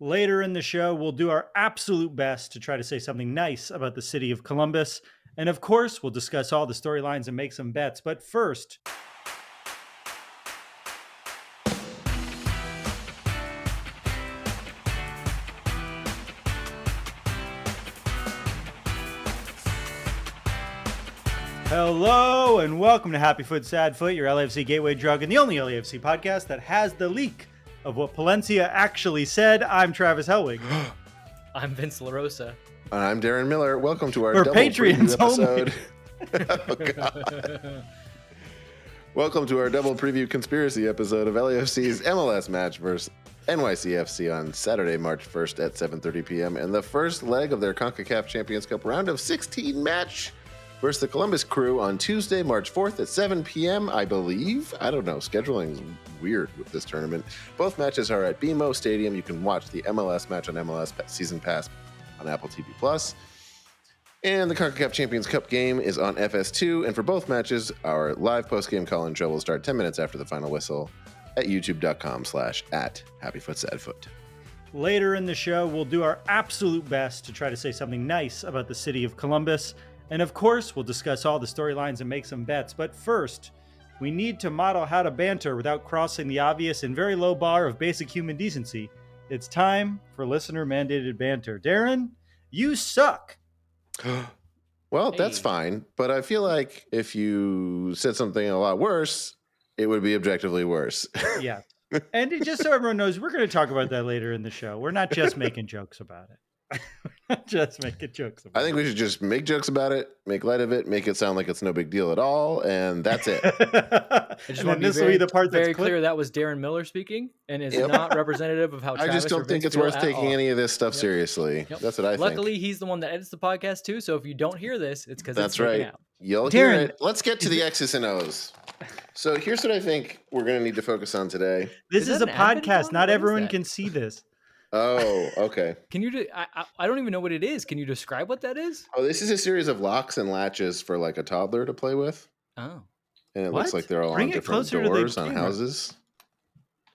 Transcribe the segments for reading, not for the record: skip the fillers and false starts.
Later in the show, we'll do our absolute best to try to say something nice about the city of Columbus. And of course, we'll discuss all the storylines and make some bets. But first, hello and welcome to Happy Foot, Sad Foot, your LAFC gateway drug and the only LAFC podcast that has the leak of what Palencia actually said. I'm Travis Helwig. I'm Vince LaRosa. And I'm Darren Miller. Welcome to our For double Patreons preview episode. Oh, God. Welcome to our double preview conspiracy episode of LAFC's MLS match versus NYCFC on Saturday, March 1st at 7:30 p.m. and the first leg of their CONCACAF Champions Cup round of 16 match versus the Columbus Crew on Tuesday, March 4th at 7 p.m., I believe. I don't know. Scheduling is weird with this tournament. Both matches are at BMO Stadium. You can watch the MLS match on MLS Season Pass on Apple TV+. And the CONCACAF Champions Cup game is on FS2. And for both matches, our live post-game call-in show will start 10 minutes after the final whistle at youtube.com/@HappyFootSadFoot. Later in the show, we'll do our absolute best to try to say something nice about the city of Columbus. And of course, we'll discuss all the storylines and make some bets. But first, we need to model how to banter without crossing the obvious and very low bar of basic human decency. It's time for listener-mandated banter. Darren, you suck. Well, that's fine. But I feel like if you said something a lot worse, it would be objectively worse. Yeah. And just so everyone knows, we're going to talk about that later in the show. We're not just making jokes about it. Just making jokes about it. I think we should just make jokes about it, make light of it, make it sound like it's no big deal at all, and that's it. I just want to be very clear that was Darren Miller speaking and is not representative of how Travis I just don't think it's worth taking any of this stuff seriously. Yep. That's what I think. Luckily, he's the one that edits the podcast too, so if you don't hear this, it's because that's right. Out. You'll hear it. Let's get to the X's and O's. So here's what I think we're going to need to focus on today. This is a podcast. Not everyone can see this. Oh, okay. Can you? I don't even know what it is. Can you describe what that is? Oh, this is a series of locks and latches for like a toddler to play with. Oh, and it looks like they're all on different doors on houses.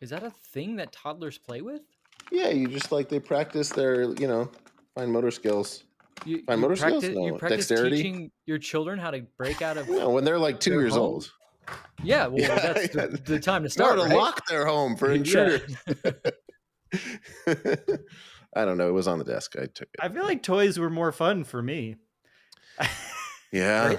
Is that a thing that toddlers play with? Yeah, you just they practice their fine motor skills. You practice dexterity. Teaching your children how to break out of. When they're like 2 years old. Yeah, well, that's the time to start. To lock their home for intruders. I don't know. It was on the desk. I took it. I feel like toys were more fun for me. Yeah.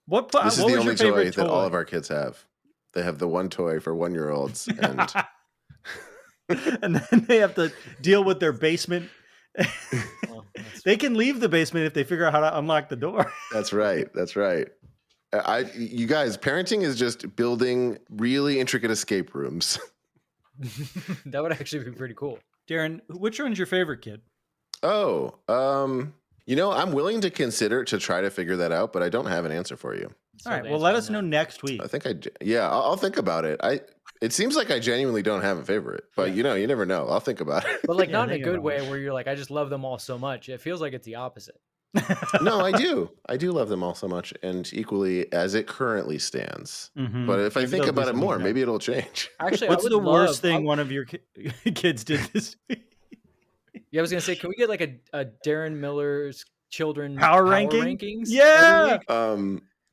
What this is what the was only your favorite toy that all of our kids have. They have the one toy for 1-year-olds, and and then they have to deal with their basement. They can leave the basement if they figure out how to unlock the door. That's right. That's right. You guys, parenting is just building really intricate escape rooms. That would actually be pretty cool. Darren, which one's your favorite kid? Oh, I'm willing to consider to try to figure that out, but I don't have an answer for you. All right. Well, let us know next week. I think I'll think about it. It seems like I genuinely don't have a favorite, but you never know. I'll think about it. But not in a good way where you're like, I just love them all so much. It feels like it's the opposite. No, I do. I do love them all so much, and equally as it currently stands. Mm-hmm. But if I think about it more, maybe it'll change. Actually, what's the worst thing one of your kids did this week? Yeah, I was gonna say, can we get like a Darren Miller's children power rankings? Yeah.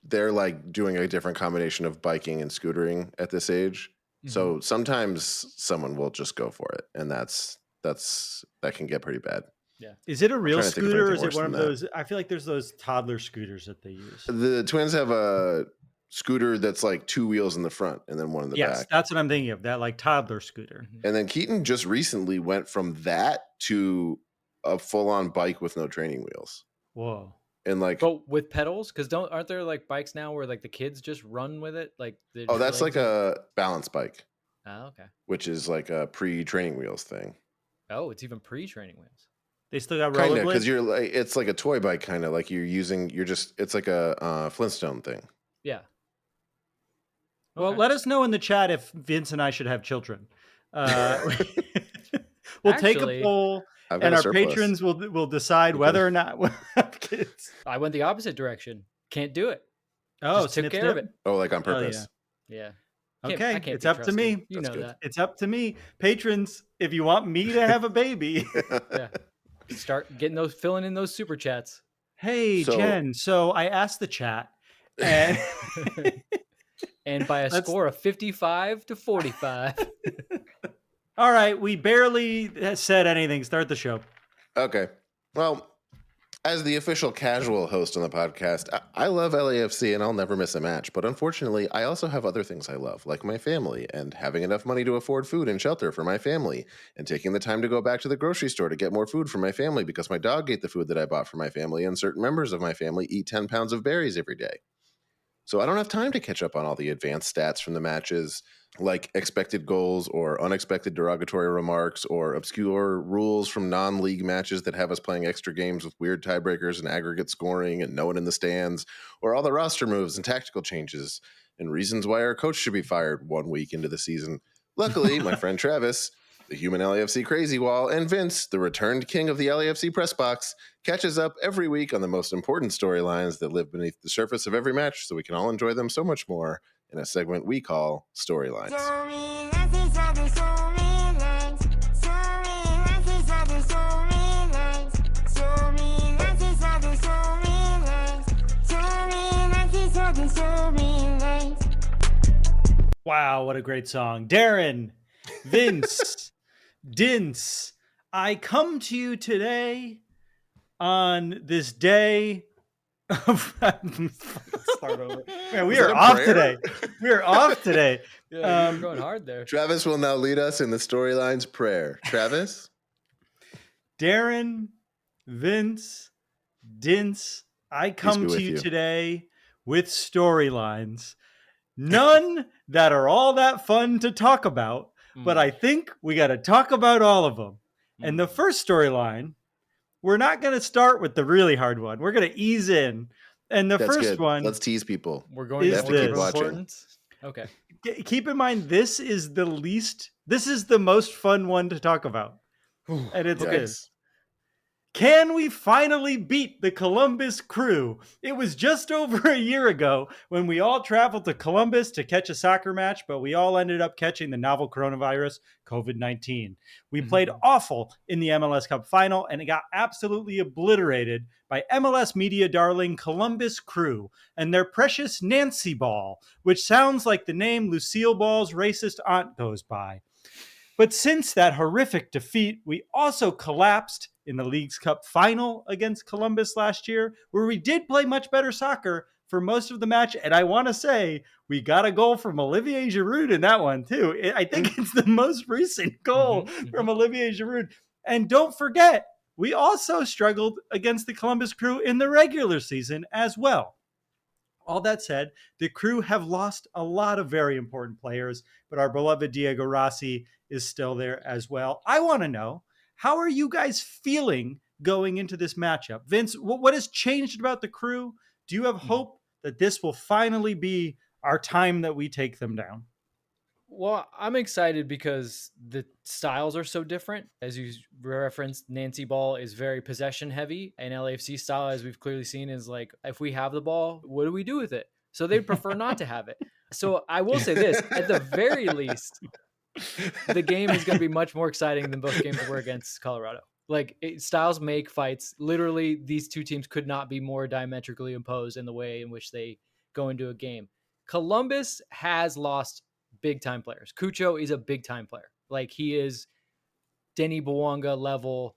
They're like doing a different combination of biking and scootering at this age. Mm-hmm. So sometimes someone will just go for it, and that can get pretty bad. Yeah. Is it a real scooter or is it one of those? I feel like there's those toddler scooters that they use. The twins have a scooter that's like 2 wheels in the front and then one in the back. Yes, that's what I'm thinking of, that like toddler scooter. And then Keaton just recently went from that to a full-on bike with no training wheels. Whoa. And but with pedals? Because aren't there like bikes now where like the kids just run with it? That's like a balance bike. Oh, okay. Which is like a pre-training wheels thing. Oh, it's even pre-training wheels. They still got rollerblades? Kind of, because it's like a toy bike, kind of like it's like a Flintstone thing. Yeah. Well, let us know in the chat if Vince and I should have children. We'll take a poll, and our patrons will decide whether or not we'll have kids. I went the opposite direction. Can't do it. Oh, just took care of it. Oh, like on purpose. Yeah. Okay, it's up to me. You know that. It's up to me. Patrons, if you want me to have a baby. Yeah. Start filling in those super chats. Hey, Jen. So I asked the chat and and by a score of 55 to 45. All right, we barely said anything. Start the show. Okay. Well, as the official casual host on the podcast, I love LAFC and I'll never miss a match. But unfortunately, I also have other things I love, like my family and having enough money to afford food and shelter for my family and taking the time to go back to the grocery store to get more food for my family because my dog ate the food that I bought for my family and certain members of my family eat 10 pounds of berries every day. So I don't have time to catch up on all the advanced stats from the matches, like expected goals or unexpected derogatory remarks or obscure rules from non-league matches that have us playing extra games with weird tiebreakers and aggregate scoring and no one in the stands, or all the roster moves and tactical changes and reasons why our coach should be fired 1 week into the season. Luckily, my friend Travis, the human LAFC crazy wall, and Vince, the returned king of the LAFC press box, catches up every week on the most important storylines that live beneath the surface of every match so we can all enjoy them so much more in a segment we call Storylines. Wow, what a great song. Darren, Vince, Dince, I come to you today on this day of... Start over. Man, we are off today. We are off today. Yeah, you're going hard there. Travis will now lead us in the Storylines prayer. Travis? Darren, Vince, Dince, I come to you today with storylines. None that are all that fun to talk about, but I think we got to talk about all of them. And the first storyline, we're not going to start with the really hard one. We're going to ease in. And the first one... Let's tease people. We're going to keep watching. Okay. Keep in mind, this is the most fun one to talk about. And it's this. Can we finally beat the Columbus Crew? It was just over a year ago when we all traveled to Columbus to catch a soccer match, but we all ended up catching the novel coronavirus, COVID-19. We played awful in the MLS Cup final, and it got absolutely obliterated by MLS media darling Columbus Crew and their precious Nancy Ball, which sounds like the name Lucille Ball's racist aunt goes by. But since that horrific defeat, we also collapsed in the League's Cup final against Columbus last year, where we did play much better soccer for most of the match. And I want to say we got a goal from Olivier Giroud in that one, too. I think it's the most recent goal from Olivier Giroud. And don't forget, we also struggled against the Columbus Crew in the regular season as well. All that said, the Crew have lost a lot of very important players, but our beloved Diego Rossi is still there as well. I want to know, how are you guys feeling going into this matchup? Vince, what has changed about the Crew? Do you have hope that this will finally be our time that we take them down? Well, I'm excited because the styles are so different. As you referenced, Nancy Ball is very possession heavy, and LAFC style, as we've clearly seen, is like, if we have the ball, what do we do with it? So they'd prefer not to have it. So I will say this, at the very least, the game is going to be much more exciting than both games were against Colorado. Like, styles make fights. Literally, these two teams could not be more diametrically opposed in the way in which they go into a game. Columbus has lost big-time players. Cucho is a big-time player. Like, he is Denny Bouanga level,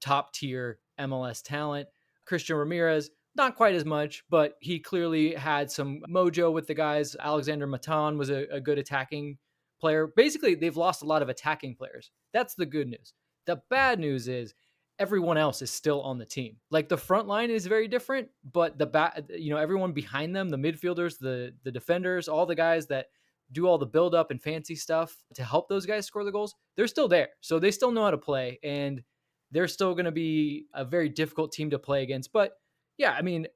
top-tier MLS talent. Christian Ramirez, not quite as much, but he clearly had some mojo with the guys. Alexander Matan was a good attacking player. Basically, they've lost a lot of attacking players. That's the good news. The bad news is everyone else is still on the team. Like, the front line is very different, but everyone behind them, the midfielders, the defenders, all the guys that do all the build up and fancy stuff to help those guys score the goals, they're still there. So they still know how to play, and they're still going to be a very difficult team to play against. But yeah, I mean,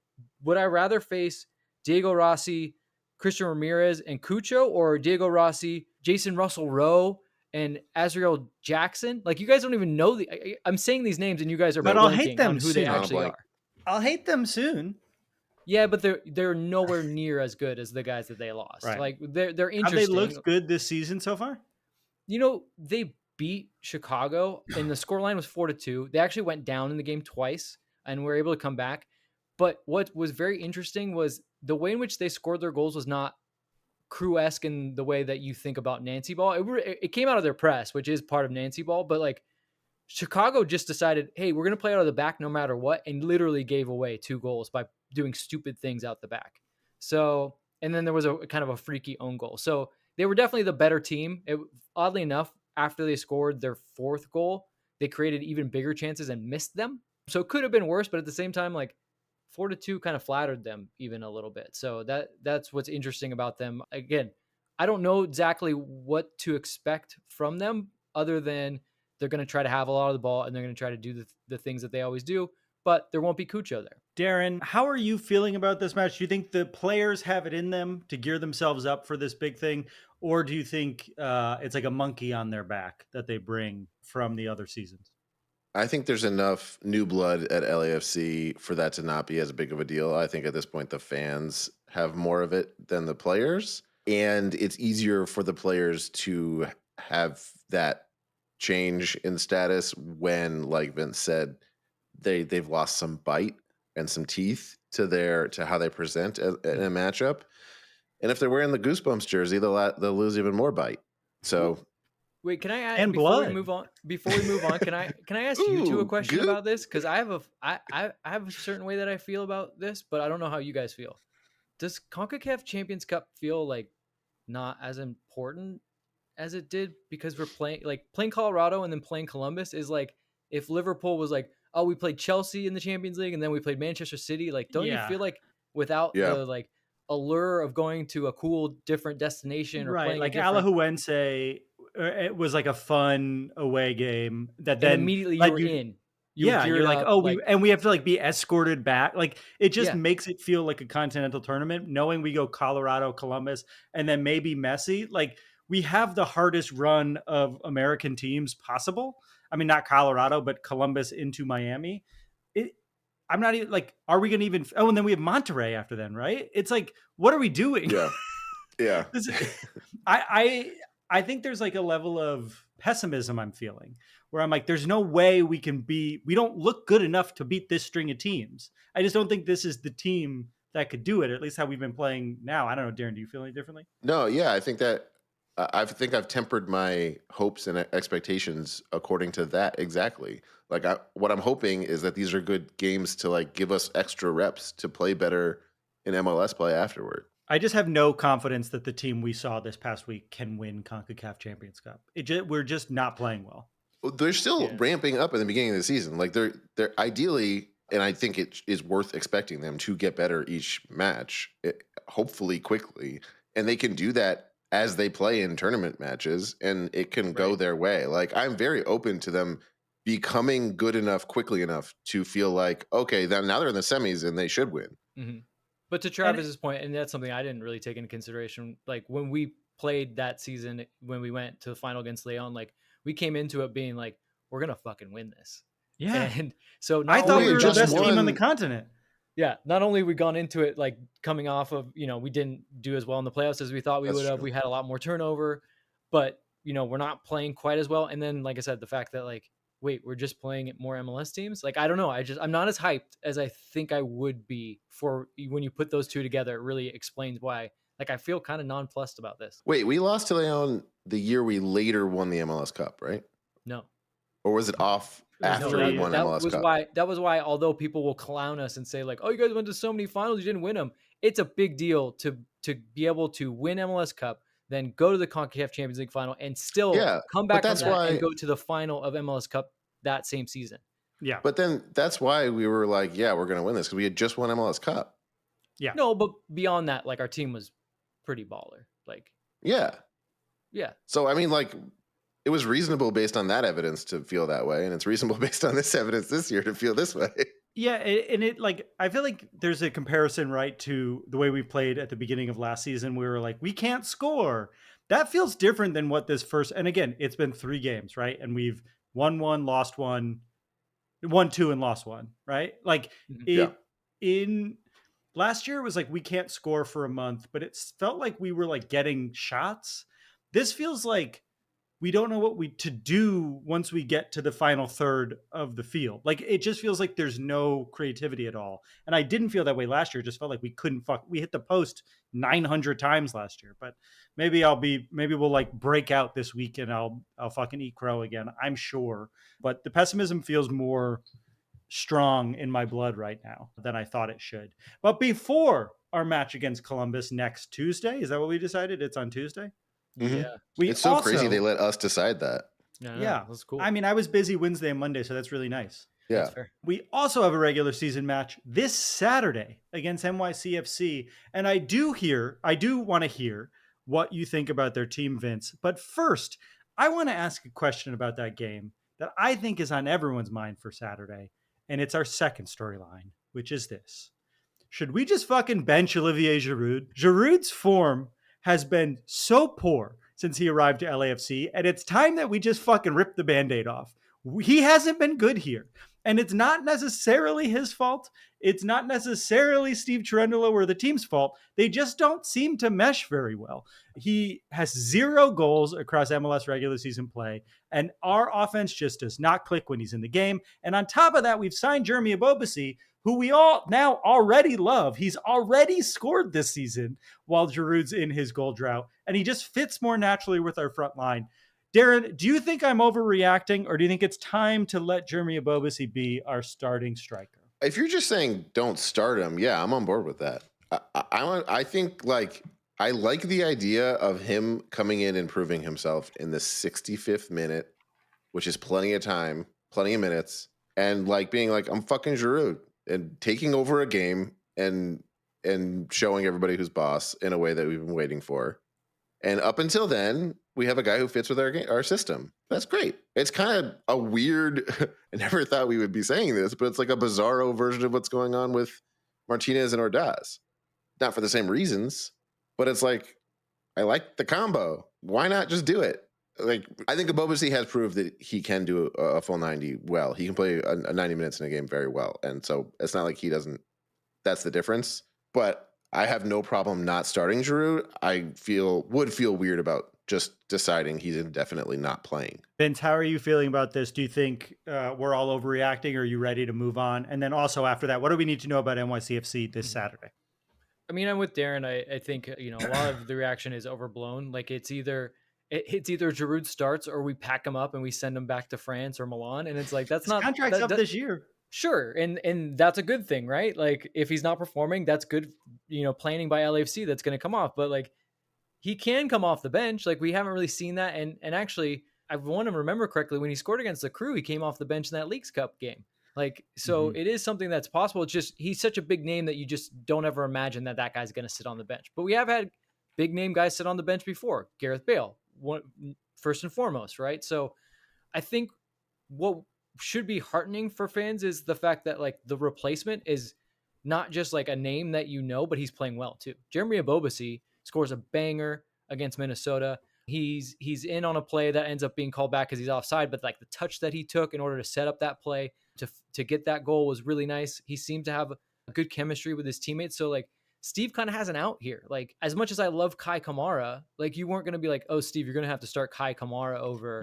would I rather face Diego Rossi, Christian Ramirez, and Cucho, or Diego Rossi, Jason Russell-Rowe, and Azriel Jackson? Like, you guys don't even know I'm saying these names, and you guys are blanking on who they actually are. I'll hate them soon. Yeah, but they're nowhere near as good as the guys that they lost. Right. Like they're Have they interesting. looked good this season so far? They beat Chicago and the scoreline was 4-2. They actually went down in the game twice and were able to come back. But what was very interesting was the way in which they scored their goals was not crew-esque in the way that you think about Nancy ball. It came out of their press, which is part of Nancy ball, but like Chicago just decided, hey, we're going to play out of the back no matter what, and literally gave away 2 goals by doing stupid things out the back. So, and then there was a kind of a freaky own goal. So they were definitely the better team. Oddly enough, after they scored their 4th goal, they created even bigger chances and missed them. So it could have been worse, but at the same time, like 4-2 kind of flattered them even a little bit. So that's what's interesting about them. Again, I don't know exactly what to expect from them other than they're going to try to have a lot of the ball and they're going to try to do the things that they always do, but there won't be Cucho there. Darren, how are you feeling about this match? Do you think the players have it in them to gear themselves up for this big thing? Or do you think it's like a monkey on their back that they bring from the other seasons? I think there's enough new blood at LAFC for that to not be as big of a deal. I think at this point, the fans have more of it than the players. And it's easier for the players to have that change in status when, like Vince said, they've lost some bite and some teeth to how they present in a matchup. And if they're wearing the Goosebumps jersey, they'll lose even more bite. So wait, can I add and before blood. we move on? Can I ask you two a question good. about this? Because I have a certain way that I feel about this, but I don't know how you guys feel. Does CONCACAF Champions Cup feel like not as important as it did because we're playing Colorado and then playing Columbus is like if Liverpool was like, oh, we played Chelsea in the Champions League and then we played Manchester City. Like, don't you feel like without the like allure of going to a cool different destination or playing like different... Alajuelense, it was like a fun away game that then immediately like, you were in. You're like, up, oh, we have to like be escorted back. Like it just Yeah. makes it feel like a continental tournament, knowing we go Colorado, Columbus, and then maybe Messi. Like we have the hardest run of American teams possible. I mean, not Colorado, but Columbus into Miami. I'm not even like, are we going to even? Oh, and then we have Monterrey after then, right? It's like, what are we doing? Yeah. I think there's like a level of pessimism I'm feeling where I'm like, there's no way we don't look good enough to beat this string of teams. I just don't think this is the team that could do it, or at least how we've been playing now. I don't know, Darren, do you feel any differently? No, yeah, I think that I've tempered my hopes and expectations according to that exactly. Like what I'm hoping is that these are good games to like give us extra reps to play better in MLS play afterward. I just have no confidence that the team we saw this past week can win CONCACAF Champions Cup. We're just not playing well. They're still ramping up in the beginning of the season. Like they're ideally, and I think it is worth expecting them to get better each match, hopefully quickly, and they can do that as they play in tournament matches, and it can go their way. Like I'm very open to them becoming good enough quickly enough to feel like, okay, now they're in the semis and they should win. Mm-hmm. But to Travis's point, and that's something I didn't really take into consideration, like when we played that season, when we went to the final against Leon, like we came into it being like, we're going to fucking win this. Yeah. And so I thought we were the best team on the continent. Yeah. Not only we gone into it, like coming off of, we didn't do as well in the playoffs as we thought we would have. We had a lot more turnover, but we're not playing quite as well. And then, like I said, the fact that like, wait, we're just playing more MLS teams. Like, I don't know. I'm not as hyped as I think I would be for when you put those two together. It really explains why. Like, I feel kind of nonplussed about this. Wait, we lost to Leon the year we later won the MLS Cup, right? No. Or was it off after we won MLS Cup? That was why, although people will clown us and say like, oh, you guys went to so many finals, you didn't win them. It's a big deal to be able to win MLS Cup, then go to the CONCACAF Champions League final and still come back from that and go to the final of MLS Cup that same season. Yeah. But then that's why we were like, yeah, we're going to win this because we had just won MLS Cup. Yeah. No, but beyond that, like our team was pretty baller. Like, yeah. So, I mean, like it was reasonable based on that evidence to feel that way. And it's reasonable based on this evidence this year to feel this way. Yeah. And it like, I feel like there's a comparison, right, to the way we played at the beginning of last season. We were like, we can't score. That feels different than what this first, and again, it's been 3 games, right? And we've won 1, lost 1, won 2 and lost 1, right? Like last year it was like we can't score for a month, but it felt like we were like getting shots. This feels like we don't know what to do once we get to the final third of the field. Like it just feels like there's no creativity at all. And I didn't feel that way last year. It just felt like we hit the post 900 times last year. But maybe we'll like break out this week and I'll fucking eat crow again. I'm sure. But the pessimism feels more strong in my blood right now than I thought it should. But before our match against Columbus next Tuesday, is that what we decided? It's on Tuesday? Mhm. Yeah. It's so crazy they let us decide that. Yeah, that's cool. I mean, I was busy Wednesday and Monday, so that's really nice. Yeah. That's fair. We also have a regular season match this Saturday against NYCFC. And I do want to hear what you think about their team, Vince. But first, I want to ask a question about that game that I think is on everyone's mind for Saturday. And it's our second storyline, which is this. Should we just fucking bench Olivier Giroud? Giroud's form has been so poor since he arrived to LAFC, and it's time that we just fucking rip the Band-Aid off. He hasn't been good here. And it's not necessarily his fault. It's not necessarily Steve Cherundolo or the team's fault. They just don't seem to mesh very well. He has 0 goals across MLS regular season play, and our offense just does not click when he's in the game. And on top of that, we've signed Jeremy Ebobisse, who we all now already love. He's already scored this season while Giroud's in his goal drought, and he just fits more naturally with our front line. Darren, do you think I'm overreacting, or do you think it's time to let Jeremy Ebobisse be our starting striker? If you're just saying don't start him, yeah, I'm on board with that. I think like I like the idea of him coming in and proving himself in the 65th minute, which is plenty of time, plenty of minutes, and like being like, I'm fucking Giroud and taking over a game and showing everybody who's boss in a way that we've been waiting for. And up until then, we have a guy who fits with our system. That's great. It's kind of a weird, I never thought we would be saying this, but it's like a bizarro version of what's going on with Martinez and Ordaz. Not for the same reasons, but it's like, I like the combo. Why not just do it? Like, I think Ebobisse has proved that he can do a full 90 well. He can play a 90 minutes in a game very well. And so it's not like he doesn't, that's the difference. But I have no problem not starting Giroud. I would feel weird about just deciding he's indefinitely not playing. Vince, how are you feeling about this? Do you think we're all overreacting, or are you ready to move on? And then also after that, what do we need to know about NYCFC this Saturday? I mean, I'm with Darren. I think, a lot of the reaction is overblown. Like it's either Giroud starts or we pack him up and we send him back to France or Milan. And it's like, that's not contract's up this year. Sure. And that's a good thing, right? Like if he's not performing, that's good, planning by LAFC that's going to come off. But like he can come off the bench. Like we haven't really seen that. And actually, I want to remember correctly, when he scored against the Crew, he came off the bench in that Leagues Cup game. Like, so It is something that's possible. It's just, he's such a big name that you just don't ever imagine that guy's going to sit on the bench. But we have had big name guys sit on the bench before. Gareth Bale, first and foremost, right? So I think what should be heartening for fans is the fact that like the replacement is not just like a name that but he's playing well too. Jeremy Ebobisse scores a banger against Minnesota. He's in on a play that ends up being called back because he's offside, but like the touch that he took in order to set up that play to get that goal was really nice. He seemed to have a good chemistry with his teammates. So like Steve kind of has an out here. Like as much as I love Kai Kamara, like you weren't going to be like, oh, Steve, you're going to have to start Kai Kamara over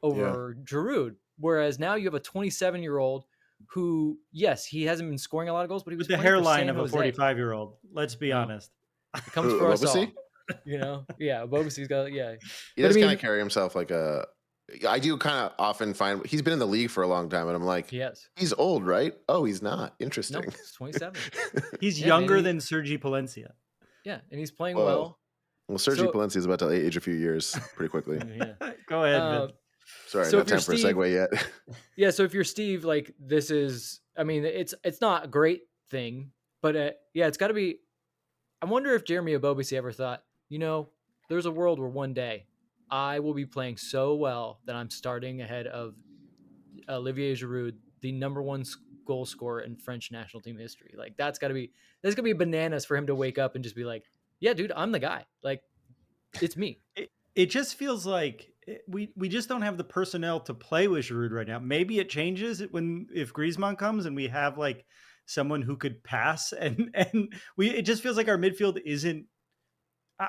Giroud. Whereas now you have a 27-year-old who, yes, he hasn't been scoring a lot of goals, but he was with the hairline of a 45-year-old. Let's be honest. It comes for us all. Yeah, Ebobisse's got, He does kind of carry himself like I do kind of often find he's been in the league for a long time, and I'm like, he's old, right? Oh, he's not. Interesting. No, he's 27. He's younger than Sergi Palencia. Yeah, and he's playing well. Well, Sergi Palencia is about to age a few years pretty quickly. Go ahead. Sorry, not time for a segue yet. Yeah, so if you're Steve, like this is, I mean, it's not a great thing, but it's got to be. I wonder if Jeremy Ebobisse ever thought, there's a world where one day I will be playing so well that I'm starting ahead of Olivier Giroud, the number one goal scorer in French national team history. Like that's gonna be bananas for him to wake up and just be like, yeah, dude, I'm the guy. Like it's me. It just feels like we just don't have the personnel to play with Giroud right now. Maybe it changes if Griezmann comes and we have like someone who could pass, and it just feels like our midfield isn't.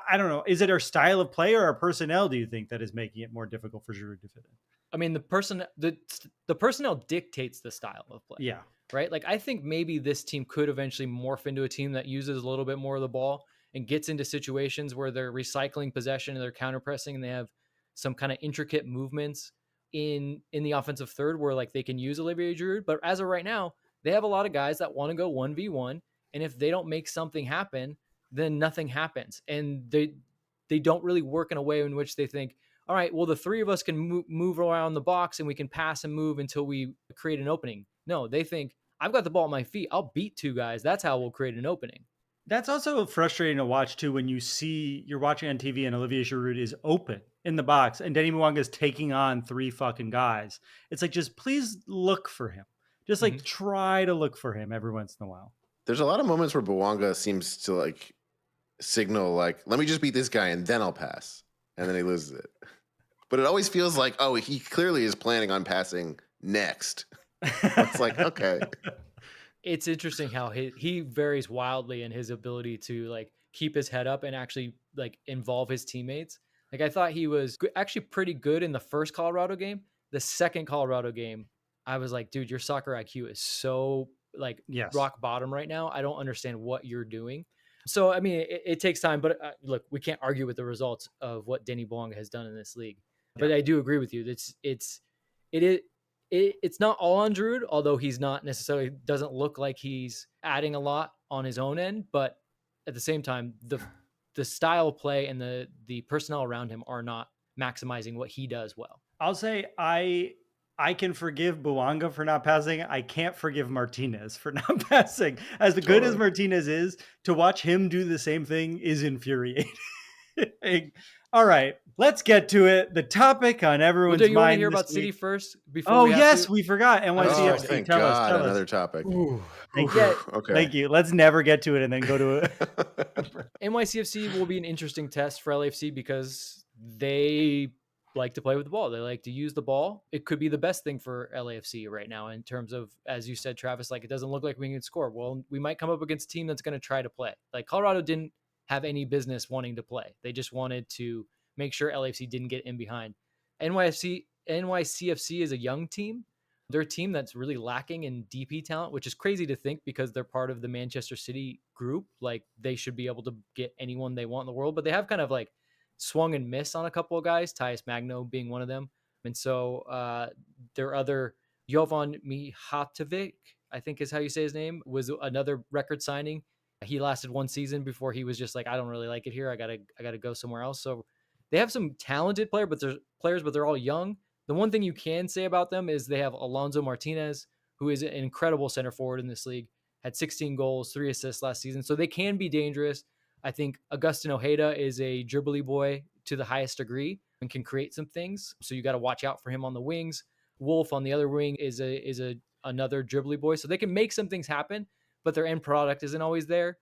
I don't know. Is it our style of play or our personnel, do you think, that is making it more difficult for Giroud to fit in? I mean, the personnel dictates the style of play. Yeah. Right? Like, I think maybe this team could eventually morph into a team that uses a little bit more of the ball and gets into situations where they're recycling possession and they're counterpressing and they have some kind of intricate movements in the offensive third where like they can use Olivier Giroud. But as of right now, they have a lot of guys that want to go 1v1. And if they don't make something happen, then nothing happens. And they don't really work in a way in which they think, all right, well, the three of us can move around the box and we can pass and move until we create an opening. No, they think, I've got the ball at my feet. I'll beat two guys. That's how we'll create an opening. That's also frustrating to watch too when you're watching on TV and Olivier Giroud is open in the box and Denny Mwanga is taking on three fucking guys. It's like, just please look for him. Just like try to look for him every once in a while. There's a lot of moments where Bouanga seems to like signal like, let me just beat this guy and then I'll pass. And then he loses it. But it always feels like, oh, he clearly is planning on passing next. It's like, okay. It's interesting how he varies wildly in his ability to like keep his head up and actually like involve his teammates. Like I thought he was actually pretty good in the first Colorado game. The second Colorado game, I was like, dude, your soccer IQ is so like rock bottom right now. I don't understand what you're doing. So, I mean, it takes time, but look, we can't argue with the results of what Denny Bouanga has done in this league. But I do agree with you. It's not all on Giroud, although he's not necessarily doesn't look like he's adding a lot on his own end. But at the same time, the style of play and the personnel around him are not maximizing what he does well. I'll say I can forgive Bouanga for not passing. I can't forgive Martinez for not passing. As good as Martinez is, to watch him do the same thing is infuriating. All right, let's get to it. The topic on everyone's mind. Do you want to hear about City first? Before we forgot. NYCFC. Thank God, another topic. Thank you. Let's never get to it and then go to it. NYCFC will be an interesting test for LAFC because they like to play with the ball. They like to use the ball. It could be the best thing for LAFC right now in terms of, as you said, Travis, like it doesn't look like we can score. Well, we might come up against a team that's going to try to play. Like Colorado didn't have any business wanting to play. They just wanted to make sure LAFC didn't get in behind. NYCFC is a young team. They're a team that's really lacking in DP talent, which is crazy to think because they're part of the Manchester City group. Like they should be able to get anyone they want in the world, but they have kind of like swung and missed on a couple of guys, Tyus Magno being one of them. And so their other Jovan Mihatovic, I think is how you say his name, was another record signing. He lasted one season before he was just like, I don't really like it here. I gotta go somewhere else. So they have some talented but they're all young. The one thing you can say about them is they have Alonso Martinez, who is an incredible center forward in this league, had 16 goals, 3 assists last season. So they can be dangerous. I think Agustin Ojeda is a dribbly boy to the highest degree and can create some things. So you got to watch out for him on the wings. Wolf on the other wing is another dribbly boy. So they can make some things happen, but their end product isn't always there.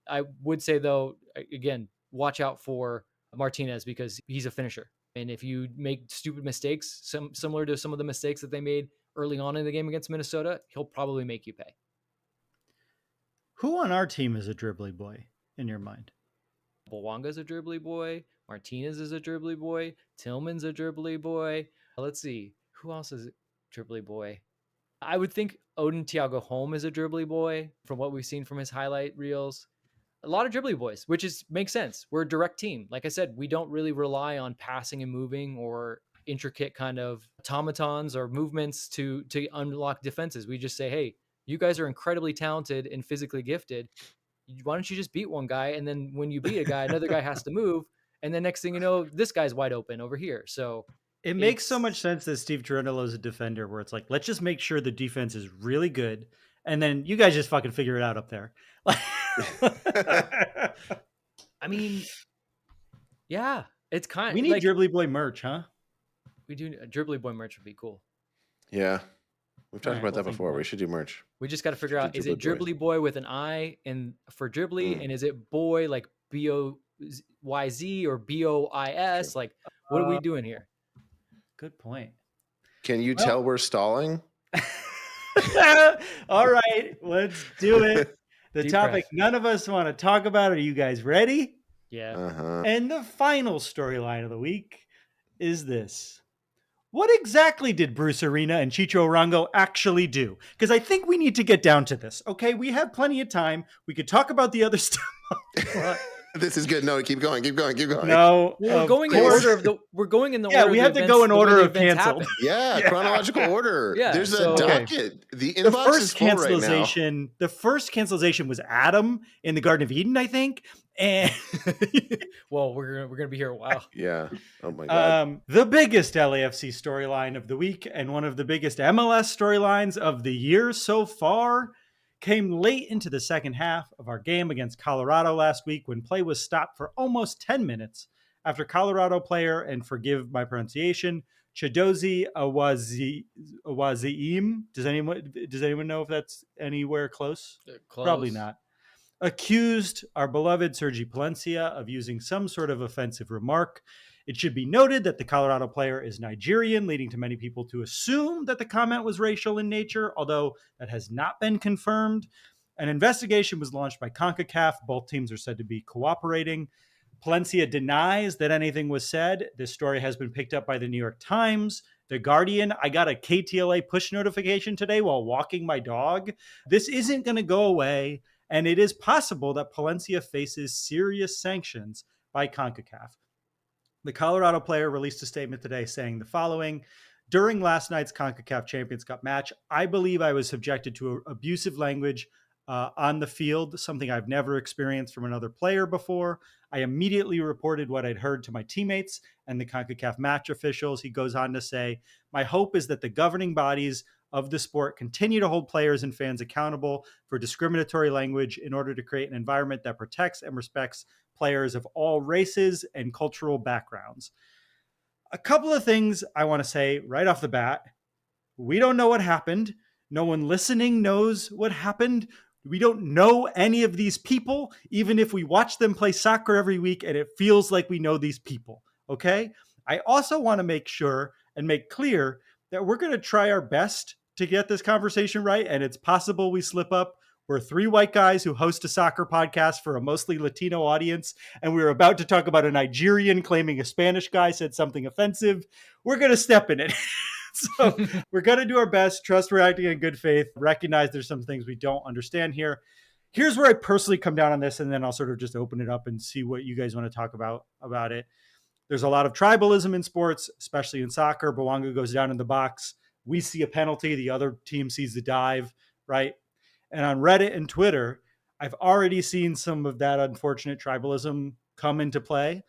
I would say though, again, watch out for Martinez because he's a finisher. And if you make stupid mistakes, similar to some of the mistakes that they made early on in the game against Minnesota, he'll probably make you pay. Who on our team is a dribbly boy in your mind? Bouanga's a dribbly boy. Martinez is a dribbly boy. Tillman's a dribbly boy. Let's see. Who else is a dribbly boy? I would think Odin Thiago Holm is a dribbly boy from what we've seen from his highlight reels. A lot of dribbly boys, which makes sense. We're a direct team. Like I said, we don't really rely on passing and moving or intricate kind of automatons or movements to unlock defenses. We just say, hey, you guys are incredibly talented and physically gifted. Why don't you just beat one guy? And then when you beat a guy, another guy has to move. And then next thing you know, this guy's wide open over here. So it makes so much sense that Steve Cherundolo is a defender where it's like, let's just make sure the defense is really good. And then you guys just fucking figure it out up there. I mean, yeah, it's kind of. We need like, dribbly boy merch, huh? We do. A dribbly boy merch would be cool. Yeah. We've talked about that before. We should do merch. We just got to figure out, is it dribbly boy with an I for dribbly? And is it boy like BOYZ or BOIS? Sure. Like, what are we doing here? Good point. Can you tell we're stalling? All right, let's do it. The Deep topic breath. none of us want to talk about. Are you guys ready? Yeah. Uh-huh. And the final storyline of the week is this. What exactly did Bruce Arena and Chicho Arango actually do? Because I think we need to get down to this. Okay, we have plenty of time. We could talk about the other stuff. This is good. No, keep going. No, Well, of we're course. going in the Yeah, order. we of have the to go in events, the way order the of events canceled. happen. Yeah, chronological order. Yeah, There's a so- docket. The The inbox is first full right now. cancellation, the first cancellation was Adam in the Garden of Eden, I think. And Well, we're gonna be here a while. Yeah. Oh my God. the biggest LAFC storyline of the week and one of the biggest MLS storylines of the year so far came late into the second half of our game against Colorado last week when play was stopped for almost 10 minutes after Colorado player, and forgive my pronunciation, Chidozie Awaziim. Does anyone know if that's anywhere close? Close. Probably not. Accused our beloved Sergi Palencia of using some sort of offensive remark. It should be noted that the Colorado player is Nigerian, leading to many people to assume that the comment was racial in nature, although that has not been confirmed. An investigation was launched by CONCACAF. Both teams are said to be cooperating. Palencia denies that anything was said. This story has been picked up by the New York Times, The Guardian. I got a KTLA push notification today while walking my dog. This isn't going to go away, and it is possible that Palencia faces serious sanctions by CONCACAF. The Colorado player released a statement today saying the following: during last night's CONCACAF Champions Cup match, I believe I was subjected to abusive language on the field, something I've never experienced from another player before. I immediately reported what I'd heard to my teammates and the CONCACAF match officials. He goes on to say, my hope is that the governing bodies of the sport continue to hold players and fans accountable for discriminatory language in order to create an environment that protects and respects players of all races and cultural backgrounds. A couple of things I want to say right off the bat. We don't know what happened. No one listening knows what happened. We don't know any of these people, even if we watch them play soccer every week and it feels like we know these people. Okay? I also want to make sure and make clear that we're going to try our best to get this conversation right, and it's possible we slip up. We're three white guys who host a soccer podcast for a mostly Latino audience, and we were about to talk about a Nigerian claiming a Spanish guy said something offensive. We're going to step in it. So we're going to do our best, trust we're acting in good faith, recognize there's some things we don't understand here. Here's where I personally come down on this, and then I'll sort of just open it up and see what you guys want to talk about it. There's a lot of tribalism in sports, especially in soccer. Bawanga goes down in the box. We see a penalty. The other team sees the dive, right? And on Reddit and Twitter, I've already seen some of that unfortunate tribalism come into play.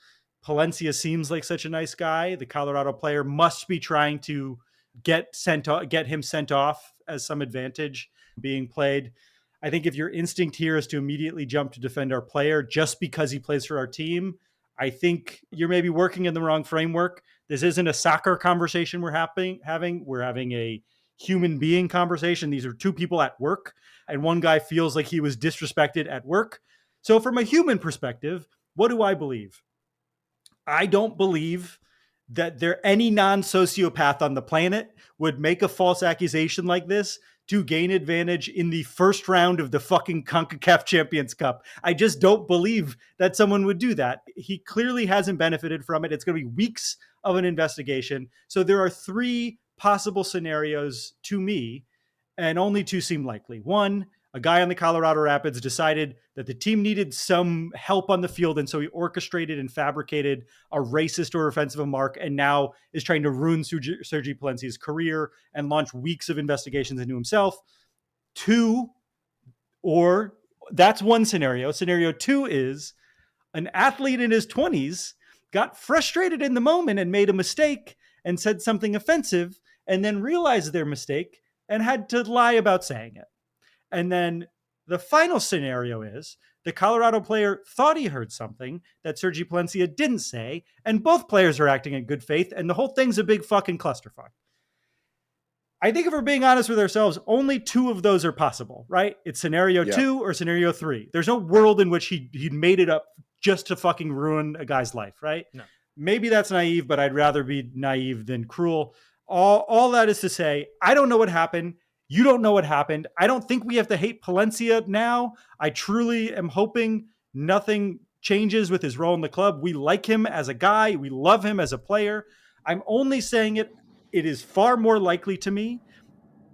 Palencia seems like such a nice guy. The Colorado player must be trying to get him sent off as some advantage being played. I think if your instinct here is to immediately jump to defend our player just because he plays for our team, I think you're maybe working in the wrong framework. This isn't a soccer conversation we're having. We're having a human being conversation. These are two people at work, and one guy feels like he was disrespected at work. So from a human perspective, what do I believe? I don't believe that any non-sociopath on the planet would make a false accusation like this to gain advantage in the first round of the fucking CONCACAF Champions Cup. I just don't believe that someone would do that. He clearly hasn't benefited from it. It's going to be weeks of an investigation. So there are three possible scenarios to me, and only two seem likely. One, a guy on the Colorado Rapids decided that the team needed some help on the field, and so he orchestrated and fabricated a racist or offensive remark, and now is trying to ruin Sergi Palencia's career and launch weeks of investigations into himself. Two, or that's one scenario. Scenario two is an athlete in his 20s got frustrated in the moment and made a mistake and said something offensive, and then realized their mistake and had to lie about saying it. And then the final scenario is the Colorado player thought he heard something that Sergi Palencia didn't say, and both players are acting in good faith, and the whole thing's a big fucking clusterfuck. I think if we're being honest with ourselves, only two of those are possible, right? It's scenario two or scenario three. There's no world in which he'd made it up just to fucking ruin a guy's life, right? No. Maybe that's naive, but I'd rather be naive than cruel. All that is to say, I don't know what happened. You don't know what happened. I don't think we have to hate Palencia now. I truly am hoping nothing changes with his role in the club. We like him as a guy. We love him as a player. I'm only saying it. It is far more likely to me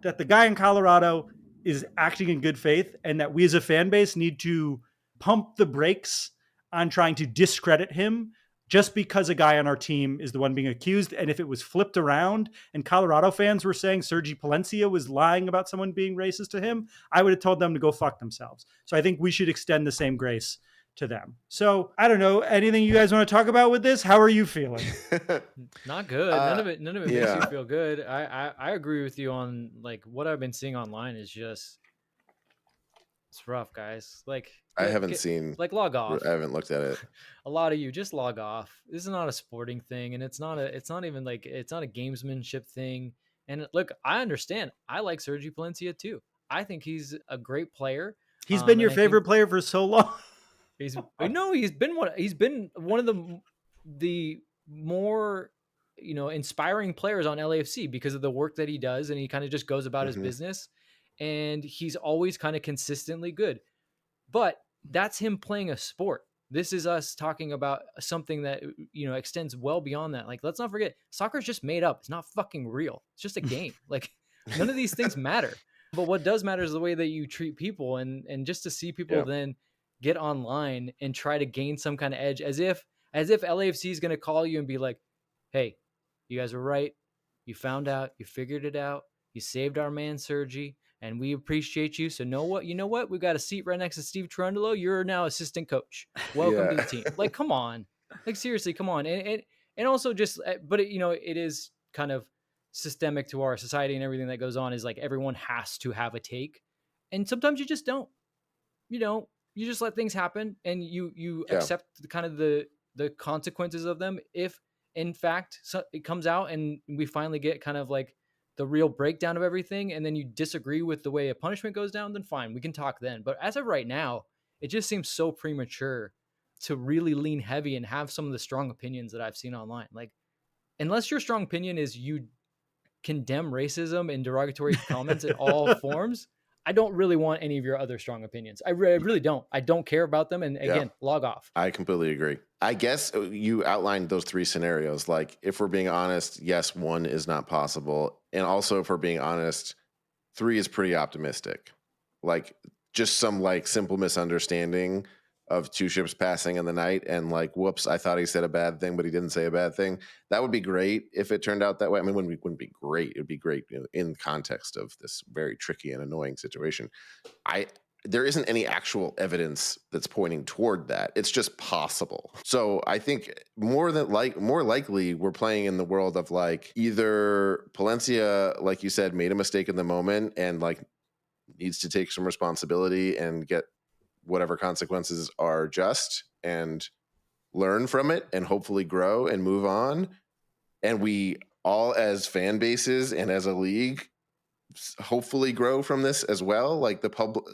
that the guy in Colorado is acting in good faith and that we as a fan base need to pump the brakes on trying to discredit him just because a guy on our team is the one being accused. And if it was flipped around and Colorado fans were saying Sergi Palencia was lying about someone being racist to him, I would have told them to go fuck themselves. So I think we should extend the same grace to them. So I don't know, anything you guys want to talk about with this? How are you feeling? Not good. None of it makes yeah. you feel good. I agree with you on like what I've been seeing online is just it's rough, guys. Like I haven't seen log off. I haven't looked at it. A lot of you just log off. This is not a sporting thing, and it's not a gamesmanship thing. And look, I understand. I like Sergi Palencia too. I think he's a great player. He's been your favorite player for so long. He's been one of the more inspiring players on LAFC because of the work that he does, and he kind of just goes about his business, and he's always kind of consistently good. But that's him playing a sport. This is us talking about something that extends well beyond that. Like, let's not forget, soccer's just made up. It's not fucking real. It's just a game. Like, none of these things matter. But what does matter is the way that you treat people, and just to see people then get online and try to gain some kind of edge as if LAFC is going to call you and be like, hey, you guys were right. You found out, you figured it out. You saved our man, Sergi, and we appreciate you. So you know what? We've got a seat right next to Steve Trundolo. You're now assistant coach. Welcome to the team. Like, come on. Like, seriously, come on. And also just, but it is kind of systemic to our society, and everything that goes on is like everyone has to have a take. And sometimes you just don't. You just let things happen, and you accept kind of the consequences of them. If in fact it comes out and we finally get kind of like the real breakdown of everything, and then you disagree with the way a punishment goes down, then fine, we can talk then. But as of right now, it just seems so premature to really lean heavy and have some of the strong opinions that I've seen online. Like, unless your strong opinion is you condemn racism and derogatory comments in all forms, I don't really want any of your other strong opinions. I really don't. I don't care about them. And again, log off. I completely agree. I guess you outlined those three scenarios. Like, if we're being honest, yes, one is not possible. And also, if we're being honest, three is pretty optimistic. Like, just some like simple misunderstanding of two ships passing in the night, and like, whoops, I thought he said a bad thing, but he didn't say a bad thing. That would be great if it turned out that way. I mean, wouldn't be great. It would be great in context of this very tricky and annoying situation. There isn't any actual evidence that's pointing toward that. It's just possible. So I think more likely we're playing in the world of like either Palencia, like you said, made a mistake in the moment and like needs to take some responsibility and get whatever consequences are just and learn from it and hopefully grow and move on. And we all as fan bases and as a league hopefully grow from this as well. Like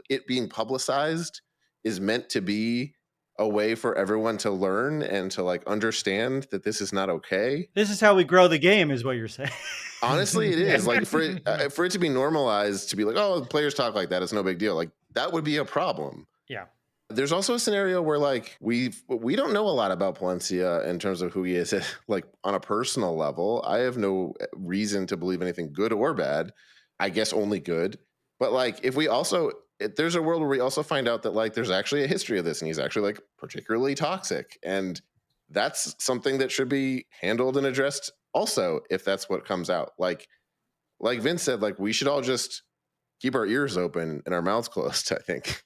it being publicized is meant to be a way for everyone to learn and to like understand that this is not okay. This is how we grow the game, is what you're saying. Honestly, it is. Like for it to be normalized, to be like, oh, players talk like that, it's no big deal. Like that would be a problem. Yeah. There's also a scenario where like we don't know a lot about Palencia in terms of who he is, like on a personal level. I have no reason to believe anything good or bad. I guess only good. But like if there's a world where we also find out that like there's actually a history of this and he's actually like particularly toxic, and that's something that should be handled and addressed also if that's what comes out. Like Vince said, like we should all just keep our ears open and our mouths closed, I think.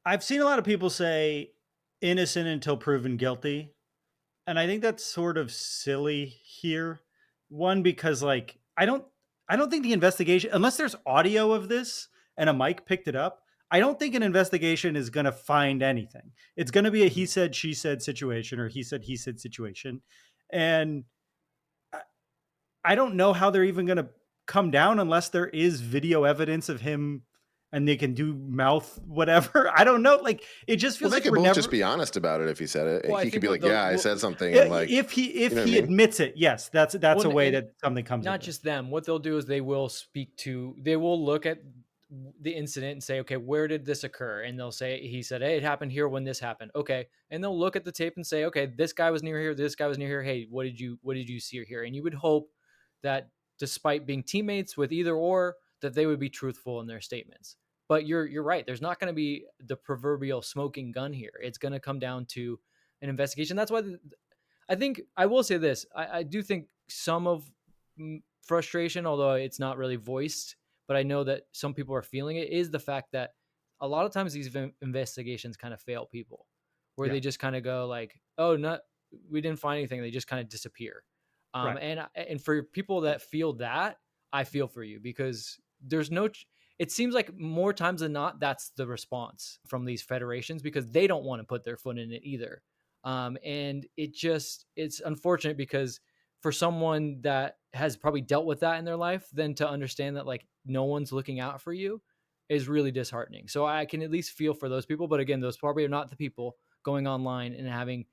I've seen a lot of people say innocent until proven guilty. And I think that's sort of silly here. One, because like, I don't think the investigation, unless there's audio of this and a mic picked it up, I don't think an investigation is going to find anything. It's going to be a he said, she said situation, or he said situation. And I don't know how they're even going to come down unless there is video evidence of him and they can do mouth whatever. I don't know. Like it just Well, feels they like could we're both never. just be honest about it if he said it. Well, I He could think be what like, "Yeah, I said something," and like, If he you know what I mean? admits it, yes, that's Well, a way and that something comes. not of it. just them. What they'll do is they will look at the incident and say, okay, where did this occur? And they'll say, he said, hey, it happened here when this happened. Okay. And they'll look at the tape and say, okay, this guy was near here. This guy was near here. Hey, what did you see or hear? And you would hope that despite being teammates with either or, that they would be truthful in their statements. But you're right. There's not going to be the proverbial smoking gun here. It's going to come down to an investigation. That's why I think I will say this. I do think some of frustration, although it's not really voiced, but I know that some people are feeling it, is the fact that a lot of times these investigations kind of fail people, where they just kind of go like, oh, we didn't find anything. They just kind of disappear. Right. And for people that feel that, I feel for you, because it seems like more times than not, that's the response from these federations, because they don't want to put their foot in it either. And it's unfortunate, because for someone that has probably dealt with that in their life, then to understand that like no one's looking out for you is really disheartening. So I can at least feel for those people. But again, those probably are not the people going online and having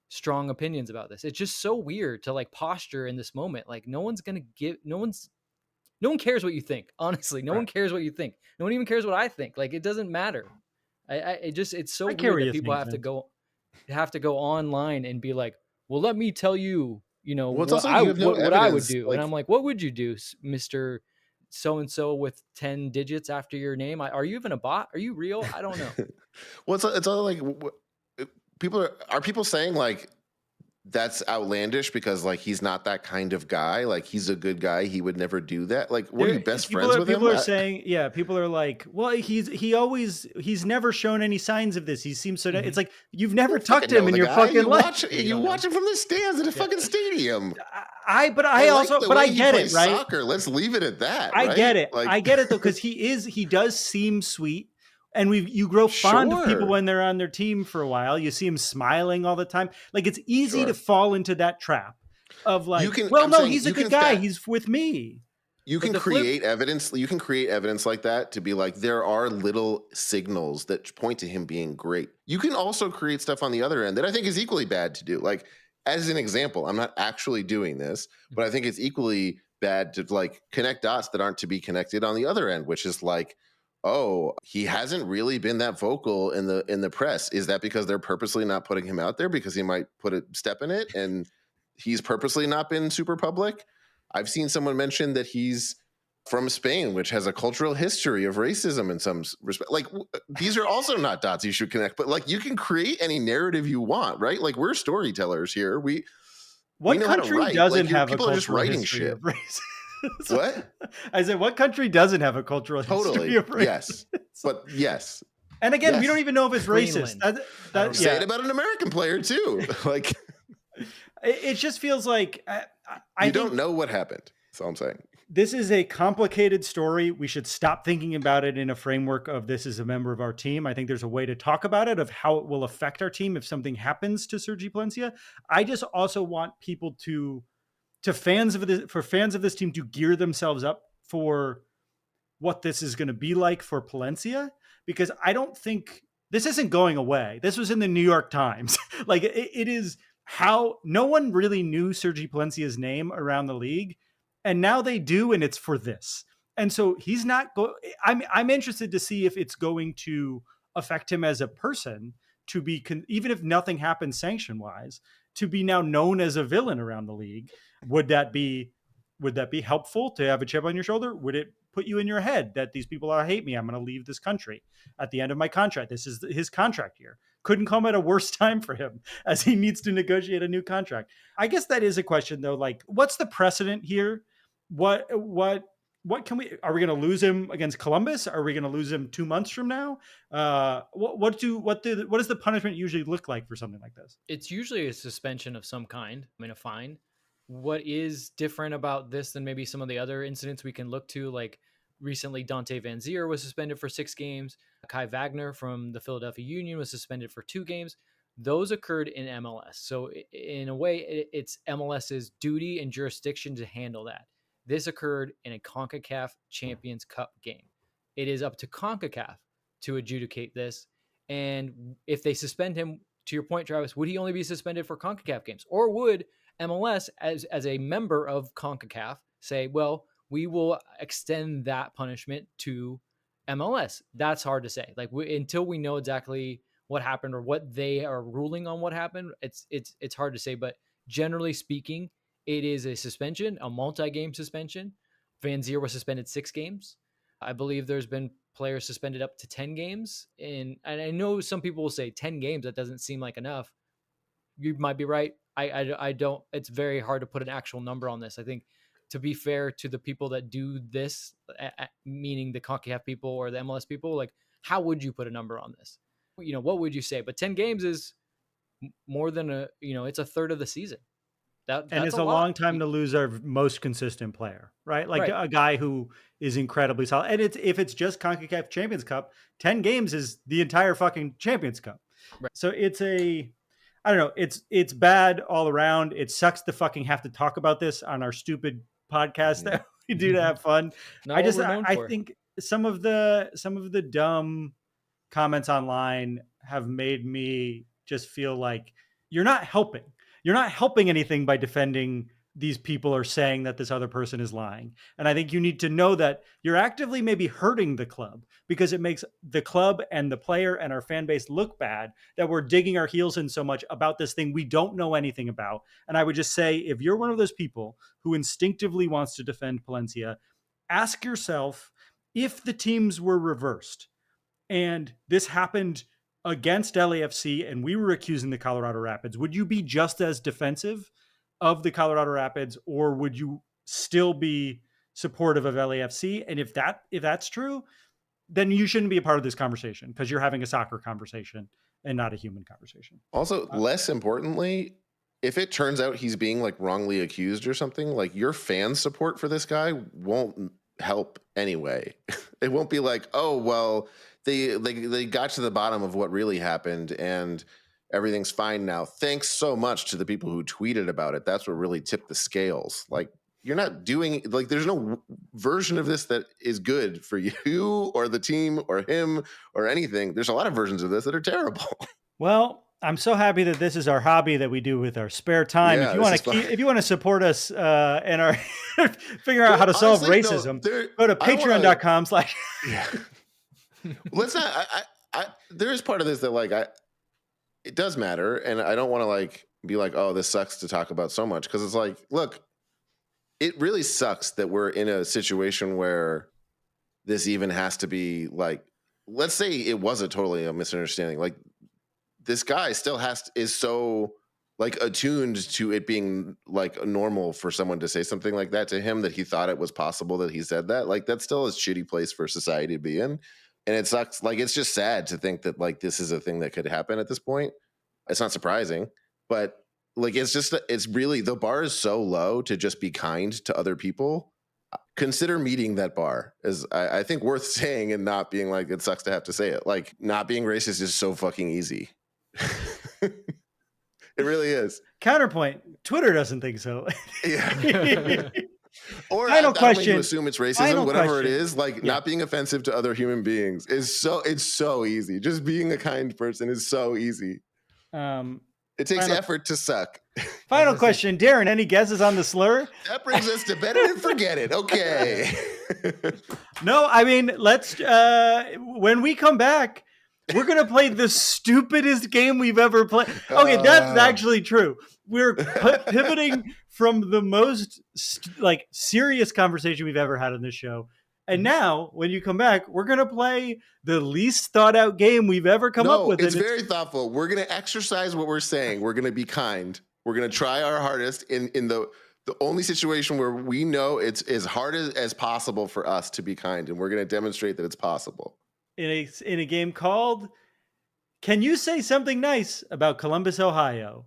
strong opinions about this. It's just so weird to like posture in this moment. Like no one cares what you think. Honestly, no one cares what you think. No one even cares what I think. Like it doesn't matter. It's so I care weird what that you people think, have to go online and be like, well, let me tell you, well, it's what also like you have no what I would evidence. do. Like, And I'm like, what would you do, Mr. So-and-so with 10 digits after your name? Are you even a bot? Are you real? I don't know. well, it's all like people are people saying like that's outlandish because like he's not that kind of guy. Like he's a good guy. He would never do that. Like, what are you, best friends with him? People are saying, yeah, people are like, well, he's never shown any signs of this. He seems so. It's like you've never talked to him in your fucking life. You watch him from the stands at a fucking stadium. I get it, right? Soccer. Let's leave it at that. I right? get it. Like, I get it though, because he does seem sweet. And you grow fond of people when they're on their team for a while. You see him smiling all the time. Like it's easy to fall into that trap of like, he's a good guy. He's with me. You can create evidence. You can create evidence like that to be like, there are little signals that point to him being great. You can also create stuff on the other end that I think is equally bad to do. Like, as an example, I'm not actually doing this, but I think it's equally bad to like connect dots that aren't to be connected on the other end, which is like, oh, he hasn't really been that vocal in the press. Is that because they're purposely not putting him out there because he might put a step in it and he's purposely not been super public? I've seen someone mention that he's from Spain, which has a cultural history of racism in some respect. Like these are also not dots you should connect, but like you can create any narrative you want, right? Like we're storytellers here. What country doesn't have a cultural just writing history shit? Of race? What? I said, what country doesn't have a cultural history of race? Yes. But yes. And again, we don't even know if it's racist. Say it about an American player too. Like it just feels like I don't know what happened. That's all I'm saying. This is a complicated story. We should stop thinking about it in a framework of this is a member of our team. I think there's a way to talk about it, of how it will affect our team if something happens to Sergi Palencia. I just also want people for fans of this team to gear themselves up for what this is going to be like for Palencia, because I don't think this isn't going away. This was in the New York Times. Like it is how no one really knew Sergi Palencia's name around the league. And now they do, and it's for this. And so he's not I'm interested to see if it's going to affect him as a person to be, even if nothing happens sanction wise, to be now known as a villain around the league. Would that be helpful to have a chip on your shoulder? Would it put you in your head that these people hate me? I'm going to leave this country at the end of my contract. This is his contract year. Couldn't come at a worse time for him as he needs to negotiate a new contract. I guess that is a question though. Like, what's the precedent here? What are we going to lose him against Columbus? Are we going to lose him 2 months from now? What does the punishment usually look like for something like this? It's usually a suspension of some kind. I mean, a fine. What is different about this than maybe some of the other incidents we can look to? Like recently, Dante Van Zier was suspended for 6 games. Kai Wagner from the Philadelphia Union was suspended for 2 games. Those occurred in MLS. So in a way, it's MLS's duty and jurisdiction to handle that. This occurred in a CONCACAF Champions Cup game. it is up to CONCACAF to adjudicate this. And if they suspend him, to your point, Travis, would he only be suspended for CONCACAF games? Or would MLS, as a member of CONCACAF, say, well, we will extend that punishment to MLS? That's hard to say. Like, until we know exactly what happened or what they are ruling on what happened, it's hard to say. But generally speaking, it is a suspension, a multi-game suspension. Van Zier was suspended 6 games. I believe there's been players suspended up to 10 games. And I know some people will say 10 games, that doesn't seem like enough. You might be right. I don't, it's very hard to put an actual number on this. I think, to be fair to the people that do this, meaning the CONCACAF people or the MLS people, like, how would you put a number on this? What would you say? But 10 games is more than it's a third of the season. And it's a long time to lose our most consistent player, right? Like a guy who is incredibly solid. And if it's just CONCACAF Champions Cup, 10 games is the entire fucking Champions Cup. Right. So I don't know. It's bad all around. It sucks to fucking have to talk about this on our stupid podcast that we do to have fun. I think some of the dumb comments online have made me just feel like you're not helping. You're not helping anything by defending these people or saying that this other person is lying. And I think you need to know that you're actively maybe hurting the club, because it makes the club and the player and our fan base look bad that we're digging our heels in so much about this thing we don't know anything about. And I would just say, if you're one of those people who instinctively wants to defend Palencia, ask yourself, if the teams were reversed and this happened against LAFC and we were accusing the Colorado Rapids, would you be just as defensive of the Colorado Rapids, or would you still be supportive of LAFC? And if that's true, then you shouldn't be a part of this conversation, because you're having a soccer conversation and not a human conversation. Also, less importantly, if it turns out he's being like wrongly accused or something, like, your fan support for this guy won't help anyway. It won't be like, oh, well, they got to the bottom of what really happened and everything's fine now. Thanks so much to the people who tweeted about it. That's what really tipped the scales. Like, you're not doing, like, there's no version of this that is good for you or the team or him or anything. There's a lot of versions of this that are terrible. Well, I'm so happy that this is our hobby that we do with our spare time. Yeah, if you want to support us and our figure out how to solve racism, go to patreon.com/ Yeah. Let's not. There is part of this that, like, it does matter, and I don't want to, like, be like, oh, this sucks to talk about so much, because it's like, look, it really sucks that we're in a situation where this even has to be, like, let's say it was totally a misunderstanding. Like, this guy still is so, like, attuned to it being, like, normal for someone to say something like that to him, that he thought it was possible that he said that. Like, that's still a shitty place for society to be in. And it sucks. Like, it's just sad to think that, like, this is a thing that could happen at this point. It's not surprising, but, like, it's really, the bar is so low to just be kind to other people. Consider meeting that bar, is I think worth saying, and not being like, it sucks to have to say it. Like, not being racist is so fucking easy. It really is. Counterpoint: Twitter doesn't think so. Yeah. Or final question. You assume it's racism, whatever it is. Like, not being offensive to other human beings it's so easy. Just being a kind person is so easy. It takes effort to suck. Final question, Darren. Any guesses on the slur? That brings us to better than forget it. Okay. No, I mean, let's. When we come back, we're gonna play the stupidest game we've ever played. Okay, that's actually true. We're pivoting from the most serious conversation we've ever had on this show. And now, when you come back, we're going to play the least thought out game we've ever come up with. It's very thoughtful. We're going to exercise what we're saying. We're going to be kind. We're going to try our hardest in the only situation where we know it's as hard as possible for us to be kind. And we're going to demonstrate that it's possible. In a game called, Can You Say Something Nice About Columbus, Ohio?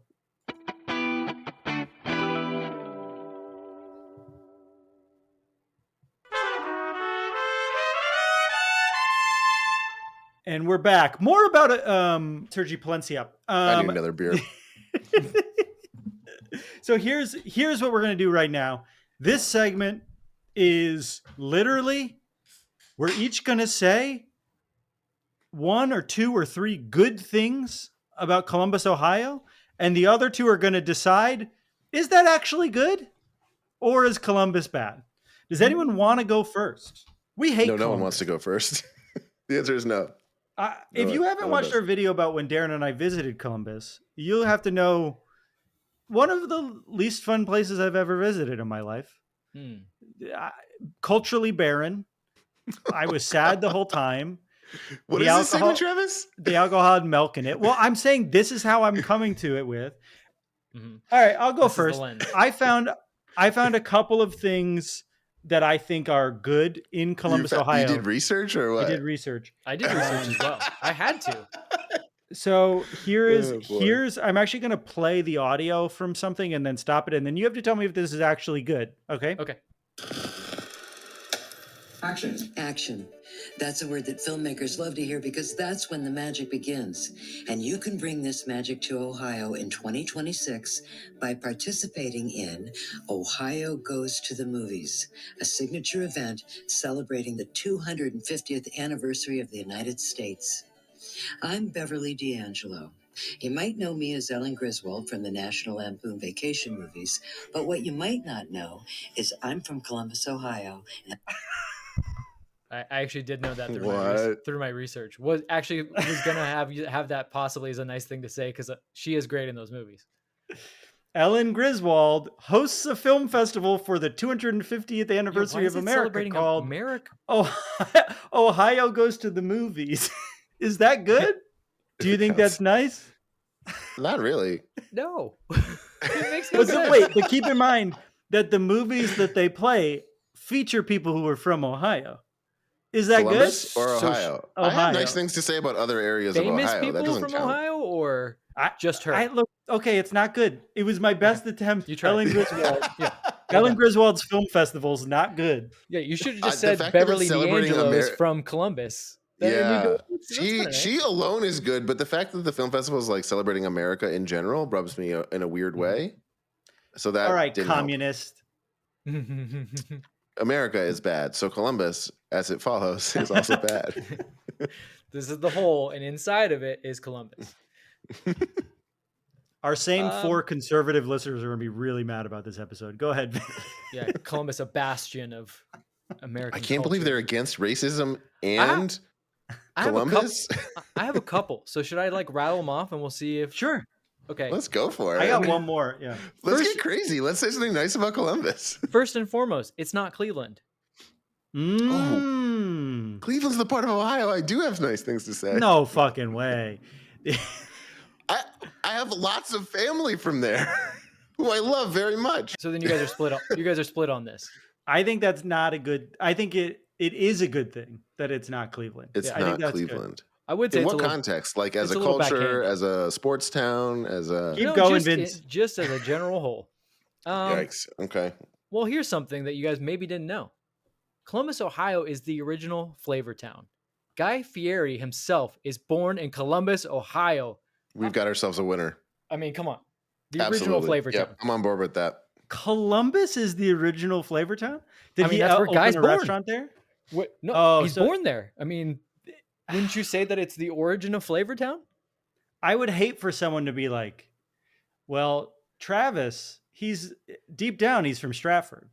And we're back. More about Sergi Palencia. I need another beer. So here's what we're going to do right now. This segment is literally We're each going to say one or two or three good things about Columbus, Ohio, and the other two are going to decide, is that actually good or is Columbus bad? Does anyone want to go first? We hate No Columbus. one wants to go first. The answer is no. If you haven't watched our video about when Darren and I visited Columbus, you'll have to know one of the least fun places I've ever visited in my life. Culturally barren. I was sad the whole time. What is this segment, Travis? The alcohol had milk in it. Well, I'm saying this is how I'm coming to it with. All right, I'll go first. I found a couple of things that I think are good in Columbus, Ohio. You did research or what? I did research. I did research as well. I had to. So here's I'm actually going to play the audio from something and then stop it. And then you have to tell me if this is actually good. Okay? Okay. Action. That's a word that filmmakers love to hear because that's when the magic begins. And you can bring this magic to Ohio in 2026 by participating in Ohio Goes to the Movies, a signature event celebrating the 250th anniversary of the United States. I'm Beverly D'Angelo. You might know me as Ellen Griswold from the National Lampoon Vacation movies, but what you might not know is I'm from Columbus, Ohio. I actually did know that through my research. Was gonna have that possibly as a nice thing to say because she is great in those movies. Ellen Griswold hosts a film festival for the 250th anniversary of America called Ohio Goes to the Movies. Is that good? Do you think that's nice? Not really. No. It makes no sense. Wait, but keep in mind that the movies that they play feature people who are from Ohio. Is that Columbus good? Or Ohio? I have nice things to say about other areas of Ohio. Famous people from count. Ohio or just her? Okay, it's not good. It was my best attempt. You tried. Ellen Griswold. Ellen Griswold's film festival is not good. Yeah, you should have just said Beverly D'Angelo is from Columbus. She alone is good, but the fact that the film festival is like celebrating America in general rubs me in a weird way. So that all right, communist. America is bad, so Columbus, as it follows, is also bad. This is the whole, and inside of it is Columbus. Our same 4 conservative listeners are going to be really mad about this episode. Go ahead. Yeah, Columbus, a bastion of American I can't culture. believe they're against racism and Columbus. I have a couple. So should I rattle them off and we'll see if... Sure. Okay. Let's go for it. I got one more. Yeah. Let's get crazy. Let's say something nice about Columbus. First and foremost, it's not Cleveland. Cleveland's the part of Ohio I do have nice things to say. No fucking way. I have lots of family from there who I love very much. So then you guys are split. You guys are split on this. I think that's not a good. I think it is a good thing that it's not Cleveland. It's not Cleveland. Good. I would say in what context? Like as a culture, as a sports town, as a keep going, Vince. Just as a general whole. Yikes. Okay. Well, here's something that you guys maybe didn't know. Columbus, Ohio is the original flavor town. Guy Fieri himself is born in Columbus, Ohio. We've got ourselves a winner. I mean, come on. The original flavor town. I'm on board with that. Columbus is the original flavor town? Did he that's where Guy's born. Restaurant there? What? No, he's born there. I mean, wouldn't you say that it's the origin of Flavor Town? I would hate for someone to be like, well, Travis, he's deep down, he's from Stratford.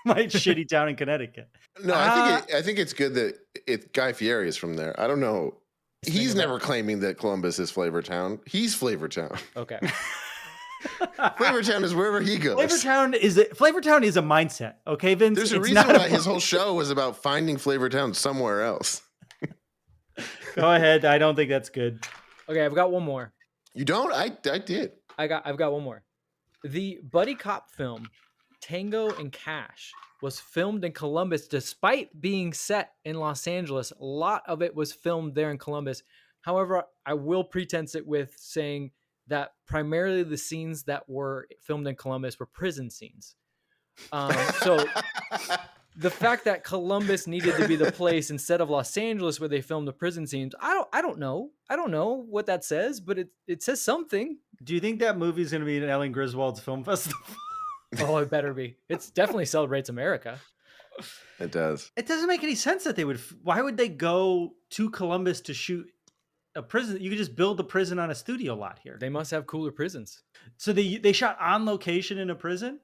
My shitty town in Connecticut. No, I think it's good that Guy Fieri is from there. I don't know. He's never claiming that Columbus is Flavor Town. He's Flavor Town. Okay. Flavor Town is wherever he goes. Flavor Town is a mindset. Okay, Vince. There's a reason why his whole show was about finding Flavor Town somewhere else. Go ahead. I don't think that's good. Okay, I've got one more. You don't? I did. I've got one more. The buddy cop film Tango and Cash was filmed in Columbus despite being set in Los Angeles. A lot of it was filmed there in Columbus. However, I will pretense it with saying that primarily the scenes that were filmed in Columbus were prison scenes. So the fact that Columbus needed to be the place instead of Los Angeles where they filmed the prison scenes, I don't know. I don't know what that says, but it says something. Do you think that movie is going to be in Ellen Griswold's film festival? Oh, it better be. It definitely celebrates America. It does. It doesn't make any sense that they would. Why would they go to Columbus to shoot a prison? You could just build the prison on a studio lot here. They must have cooler prisons. So they shot on location in a prison.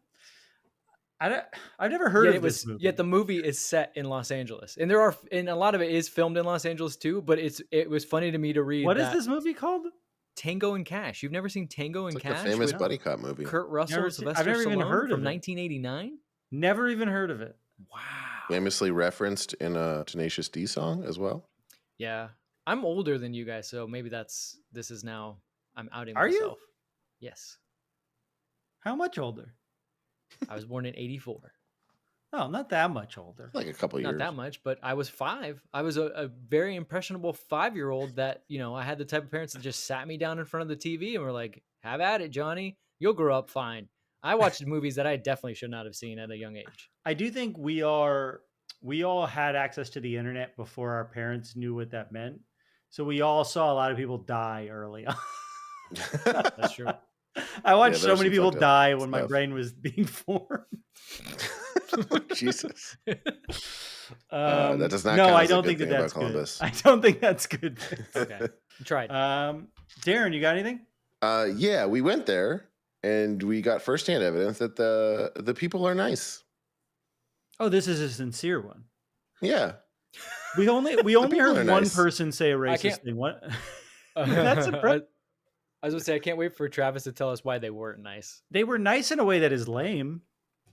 I've never heard of this movie. Yet the movie is set in Los Angeles, and a lot of it is filmed in Los Angeles too. But it was funny to me to read. What is this movie called? Tango and Cash. You've never seen Tango and It's Cash? like a famous buddy cop movie. Kurt Russell, Sylvester I've never even Stallone heard of from it. 1989. Never even heard of it. Wow. Famously referenced in a Tenacious D song as well. Yeah, I'm older than you guys, so maybe this is now I'm outing Are you? myself. Yes, How much older? I was born in '84. Oh, not that much older. Like a couple years. Not that much, but I was 5. I was a very impressionable 5-year-old that, I had the type of parents that just sat me down in front of the TV and were like, have at it, Johnny. You'll grow up fine. I watched movies that I definitely should not have seen at a young age. I do think we all had access to the internet before our parents knew what that meant. So we all saw a lot of people die early on. That's true. I watched so there's many some people fucked up die when my stuff. brain was being formed. Jesus. That does not No, count I as a don't good think thing that's about good. Columbus. I don't think that's good. Okay, tried. Darren, you got anything? Yeah, we went there and we got firsthand evidence that the people are nice. Oh, this is a sincere one. Yeah. We only people heard are one nice. person say a racist can't- thing. What? That's impressive. I was gonna say I can't wait for Travis to tell us why they weren't nice. They were nice in a way that is lame.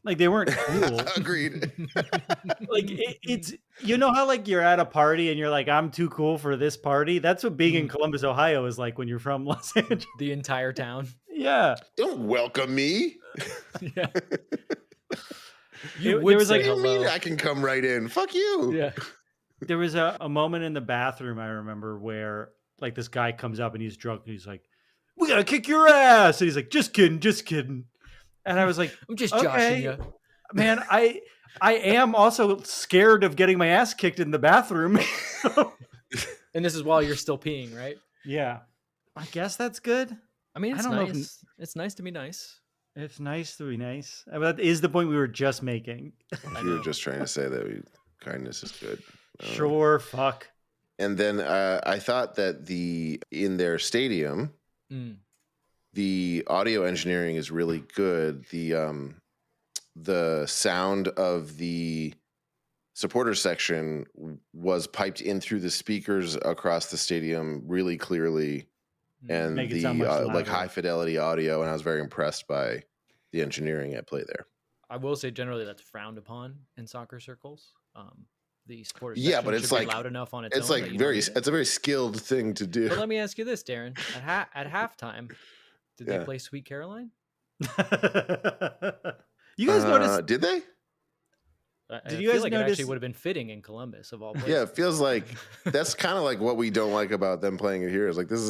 Like they weren't cool. Agreed. Like it's how like you're at a party and you're like, I'm too cool for this party. That's what being in Columbus, Ohio is like when you're from Los Angeles. The entire town. Yeah. Don't welcome me. Yeah. There would was say like What do you mean hello. I can come right in? Fuck you. Yeah. There was a moment in the bathroom I remember where like this guy comes up and he's drunk and he's like, we gotta kick your ass. And he's like, just kidding. And I was like, I'm just okay, joshing you. man, I am also scared of getting my ass kicked in the bathroom. And this is while you're still peeing, right? Yeah. I guess that's good. I mean, it's I don't know if- nice. It's nice to be nice. It's nice to be nice. That is the point we were just making. You were just trying to say that kindness is good. Sure, fuck. And then I thought that in their stadium, the audio engineering is really good. The sound of the supporter section was piped in through the speakers across the stadium really clearly, and Make it the sound much like louder. high fidelity audio. And I was very impressed by the engineering at play there. I will say generally that's frowned upon in soccer circles. The supporters Yeah, section but it's should be like- loud enough on its It's own. like that you don't need it. it's a very skilled thing to do. But let me ask you this, Darren. At halftime, did Yeah. they play Sweet Caroline? You guys noticed? Did they? Did I you feel guys like it notice- actually would have been fitting in Columbus of all places. Yeah, it feels like that's kind of like what we don't like about them playing it here. Is like this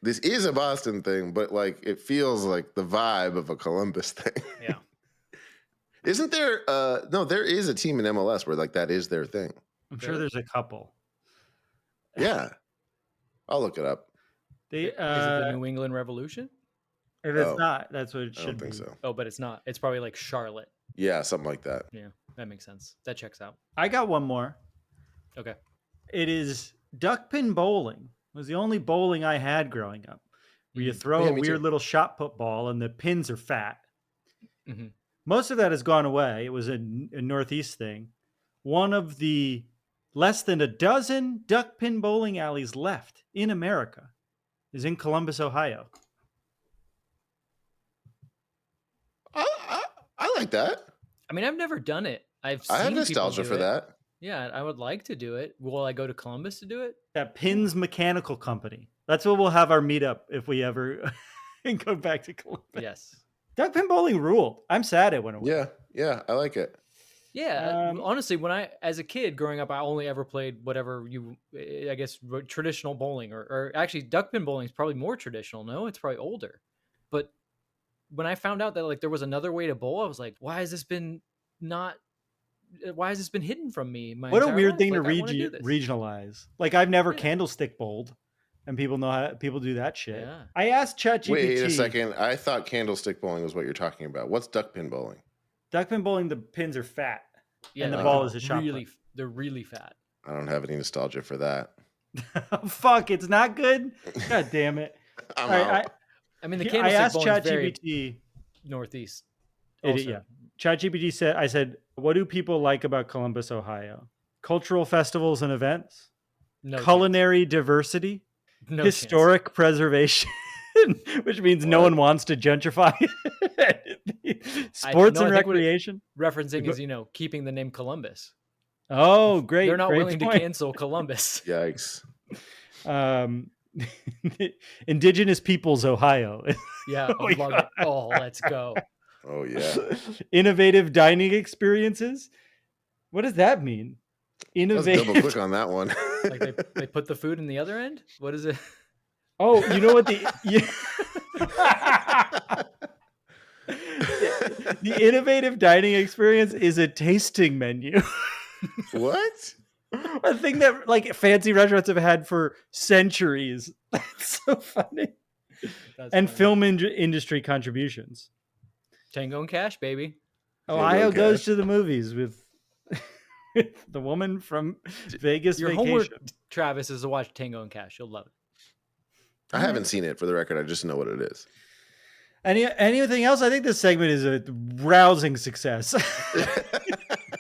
is a Boston thing, but like it feels like the vibe of a Columbus thing. Yeah. Isn't there? No, there is a team in MLS where like that is their thing. I'm sure there's a couple. Yeah, I'll look it up. They Is it the New England Revolution? if it's Oh, not, that's what it I should don't be. think so. Oh, but it's not. It's probably like Charlotte. Yeah, something like that. Yeah, that makes sense. That checks out. I got one more. Okay. It is duckpin bowling. It was the only bowling I had growing up. Where you throw Yeah, a me weird too. little shot put ball and the pins are fat. Mhm. Most of that has gone away. It was a Northeast thing. One of the less than a dozen duck pin bowling alleys left in America is in Columbus, Ohio. I like that. I mean, I've never done it. I've seen I have people nostalgia do for it. that. Yeah, I would like to do it. Will I go to Columbus to do it? That Pins Mechanical Company. That's what we'll have our meetup if we ever go back to Columbus. Yes. Duck pin bowling ruled. I'm sad it went away. Yeah, I like it. Yeah, Um, honestly, as a kid growing up, I only ever played whatever I guess, traditional bowling, or actually duckpin bowling is probably more traditional. No, it's probably older. But when I found out that like there was another way to bowl, I was like, why has this been hidden from me? My What a entire weird life? thing to Like, I wanna do this. regionalize. Like I've never Yeah. candlestick bowled, and people know how people do that shit. Yeah. I asked ChatGPT. Wait a second. I thought candlestick bowling was what you're talking about. What's duckpin bowling? Duckpin bowling, the pins are fat. Yeah, and the like, ball they're is a shot really, they're really fat. I don't have any nostalgia for that. Fuck, it's not good. God damn it! I'm All right, out. I mean, the I candlestick asked bowling is very ChatGPT. northeast. Yeah, ChatGPT said. I said, "What do people like about Columbus, Ohio? Cultural festivals and events, No culinary diversity, No historic preservation." Which means no one wants to gentrify. Sports and I think what recreation. referencing is, keeping the name Columbus. Oh, great! They're not great willing point. to cancel Columbus. Yikes. Indigenous Peoples, Ohio. Yeah, I love it. Oh, let's go. Oh, yeah. Innovative dining experiences. What does that mean? Let's Innovative. double click on that one. Like they put the food in the other end? What is it? Oh, you know what the innovative dining experience is a tasting menu. What? A thing that like fancy restaurants have had for centuries. That's so funny. That's And funny. film industry contributions. Tango and Cash, baby. Ohio okay. goes to the movies with the woman from Vegas Your Vacation. homework, Travis, is to watch Tango and Cash. You'll love it. I haven't seen it, for the record. I just know what it is. Anything else? I think this segment is a rousing success.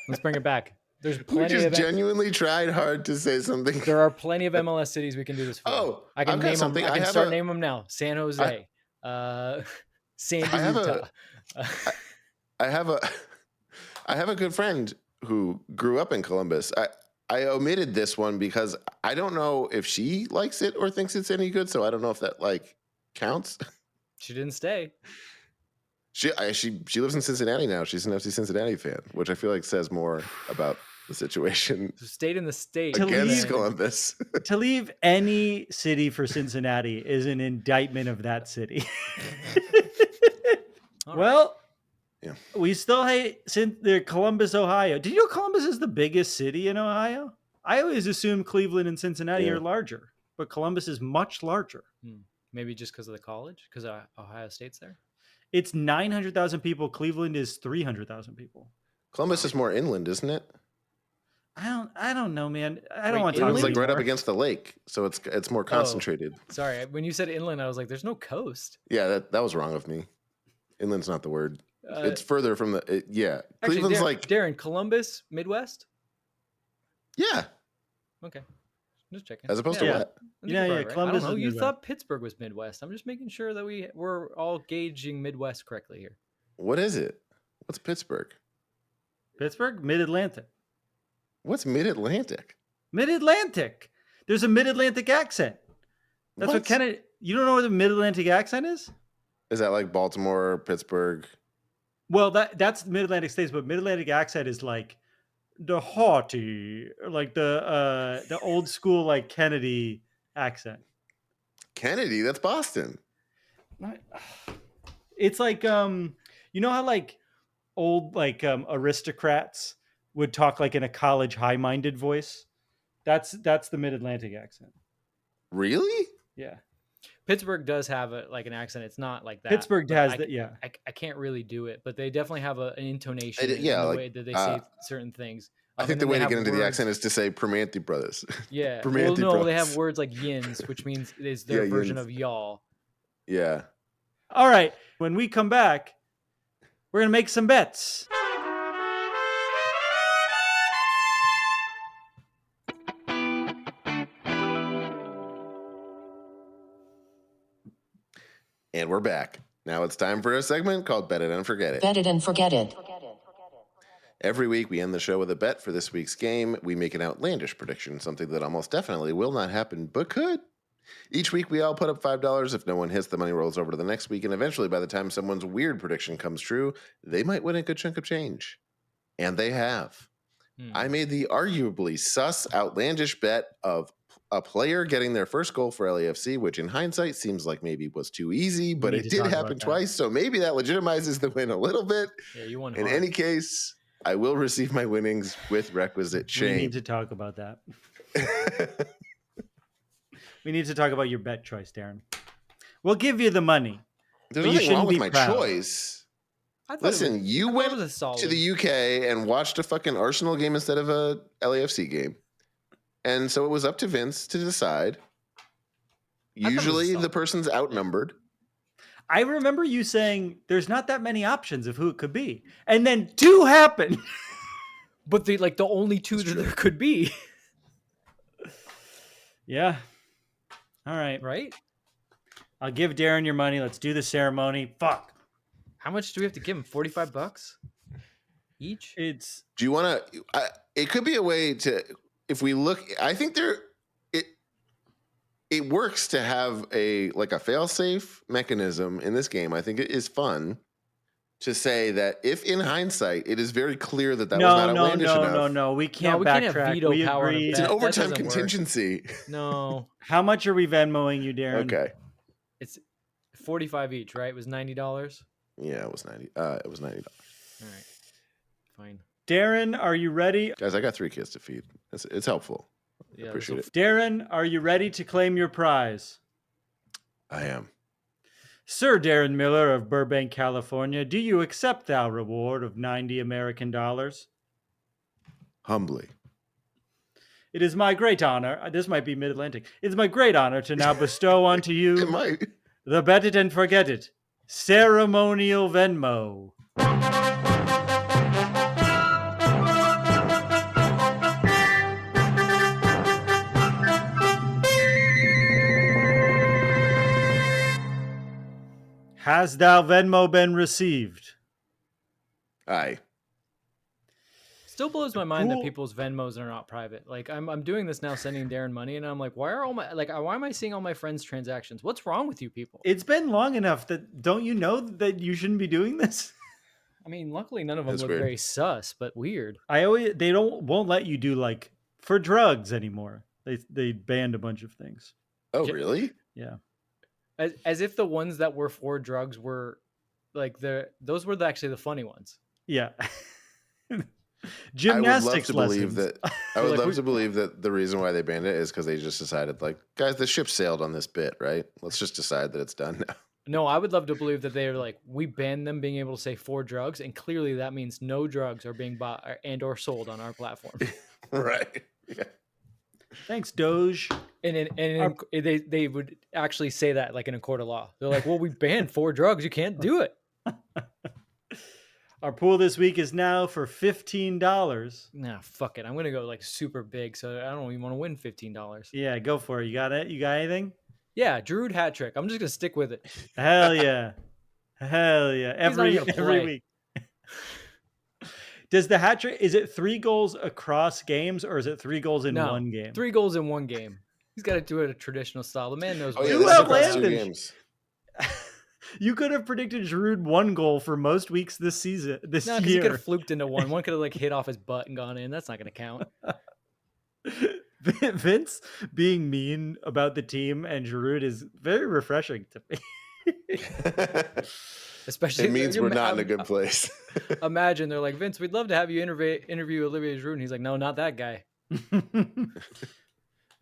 Let's bring it back. There's We plenty just of genuinely tried hard to say something. there are plenty of MLS cities we can do this for. Oh, I can I've got name them. something. I I can have start a- naming them now. San Jose, Sandy, I have Utah. I have a good friend who grew up in Columbus. I omitted this one because I don't know if she likes it or thinks it's any good. So I don't know if that counts. She didn't stay. She lives in Cincinnati now. She's an FC Cincinnati fan, which I feel like says more about the situation So stayed in the state. against and- Columbus. To leave any city for Cincinnati is an indictment of that city. All right. Well, Yeah. we still hate Columbus, Ohio. Did you know Columbus is the biggest city in Ohio? I always assumed Cleveland and Cincinnati Yeah. are larger, but Columbus is much larger. Maybe just because of the college, because Ohio State's there. It's 900,000 people. Cleveland is 300,000 people. Columbus is more inland, isn't it? I don't know, man. I don't Wait, want to talk It's inland? like right up anymore. against the lake, so it's more concentrated. Sorry, when you said inland, I was like, "There's no coast." Yeah, that was wrong of me. Inland's not the word. It's Uh, further from the. Yeah, Actually, Cleveland's Darren, Columbus, Midwest. yeah, Okay, just checking. as opposed to Yeah. what? I think Yeah, you're yeah, probably Columbus I don't know. is You Midwest. thought Pittsburgh was Midwest. I'm just making sure that we're all gauging Midwest correctly here. What is it? What's Pittsburgh? Pittsburgh, Mid-Atlantic. What's Mid-Atlantic? Mid-Atlantic. There's a Mid-Atlantic accent. That's what Kennedy. You don't know what the Mid-Atlantic accent is? Is that like Baltimore, Pittsburgh? Well, that's Mid-Atlantic states, but Mid-Atlantic accent is like the haughty, like the old school like Kennedy accent. Kennedy, that's Boston. It's like you know how like old like aristocrats would talk like in a college high-minded voice? That's the Mid-Atlantic accent. Really? Yeah. Pittsburgh does have an accent. It's not like that. Pittsburgh but has I, that, yeah. I can't really do it, but they definitely have an intonation in yeah, the like, way that they say certain things. I think And the then way they to get have into the words- accent is to say Primanti brothers. Yeah. Well, Primanti no, they brothers. have words like yins, which means is their Yeah, version yins. of y'all. Yeah. All right. When we come back, we're going to make some bets. And we're back. Now it's time for a segment called Bet It and Forget It. Bet it and forget it. Every week we end the show with a bet for this week's game. We make an outlandish prediction, something that almost definitely will not happen, but could. Each week we all put up $5. If no one hits, the money rolls over to the next week, and eventually by the time someone's weird prediction comes true, they might win a good chunk of change. And they have. I made the arguably sus, outlandish bet of a player getting their first goal for LAFC, which in hindsight seems like maybe was too easy, but need it to did talk about happen that. twice, so maybe that legitimizes the win a little bit. Yeah, you won. In hard. any case, I will receive my winnings with requisite We need shame. to talk about that. We need to talk about your bet choice, Darren. We'll give you the money. There's But you nothing shouldn't wrong with be my proud. choice. Listen, you I thought went it was a solid. to the UK and watched a fucking Arsenal game instead of a LAFC game. And so it was up to Vince to decide. thought it was Usually the solid. person's outnumbered. I remember you saying there's not that many options of who it could be. And then 2 happened. But the only 2 that there could be. Yeah. All right. Right? I'll give Darren your money. Let's do the ceremony. Fuck. How much do we have to give him? $45 each? It's Do you want to? It could be a way to. If we look, I think it works to have a fail-safe mechanism in this game. I think it is fun to say that if in hindsight it is very clear that was not outlandish enough. No. We can't we can't backtrack. have veto We power on a agree. It's an That overtime doesn't work. contingency. No. How much are we Venmoing you, Darren? Okay. It's 45 each, right? It was $90. Yeah, it was 90. It was $90. All right. Fine. Darren, are you ready? Guys, I got 3 kids to feed. It's helpful. Yeah, Appreciate it. Darren, are you ready to claim your prize? I am. Sir Darren Miller of Burbank, California, do you accept thou reward of 90 American dollars? Humbly. It is my great honor. This might be Mid-Atlantic. It is my great honor to now bestow unto It you might. the bet it and forget it ceremonial Venmo. Has thou Venmo been received? Aye. Still blows my mind Cool. that people's Venmos are not private. Like I'm doing this now, sending Darren money, and I'm like, why am I seeing all my friends' transactions? What's wrong with you people? It's been long enough that don't you know that you shouldn't be doing this? I mean, luckily none of them That's look weird. very sus, but weird. They won't let you do for drugs anymore. They banned a bunch of things. Oh, really? Yeah. As if the ones that were for drugs were those were actually the funny ones. Yeah. I would love Gymnastics to believe lessons. that. I would love to believe that the reason why they banned it is because they just decided, guys, the ship sailed on this bit, right? Let's just decide that it's done now. No, I would love to believe that they are we banned them being able to say for drugs, and clearly that means no drugs are being bought and or sold on our platform. Right. Yeah. Thanks, Doge. And they would actually say that in a court of law. They're like, well, we banned for drugs. You can't do it. Our pool this week is now for $15. Nah, fuck it. I'm going to go super big, so I don't even want to win $15. Yeah, go for it. You got it? You got anything? Yeah, Giroud hat trick. I'm just going to stick with it. Hell yeah. Hell yeah. He's not Every gonna play. week. Does the hat trick, is it 3 goals across games or is it 3 goals in No, one game? 3 goals in one game. He's got to do it a traditional style. The man knows Oh, what yeah, You this is across 2 outlandish. games. You could have predicted Giroud 1 goal for most weeks this season, this No, because he could year. have fluked into one. One could have hit off his butt and gone in. That's not going to count. Vince being mean about the team and Giroud is very refreshing to me. Especially It means we're not in a good place. Imagine they're like, Vince, we'd love to have you interview Olivier Giroud. And he's like, no, not that guy.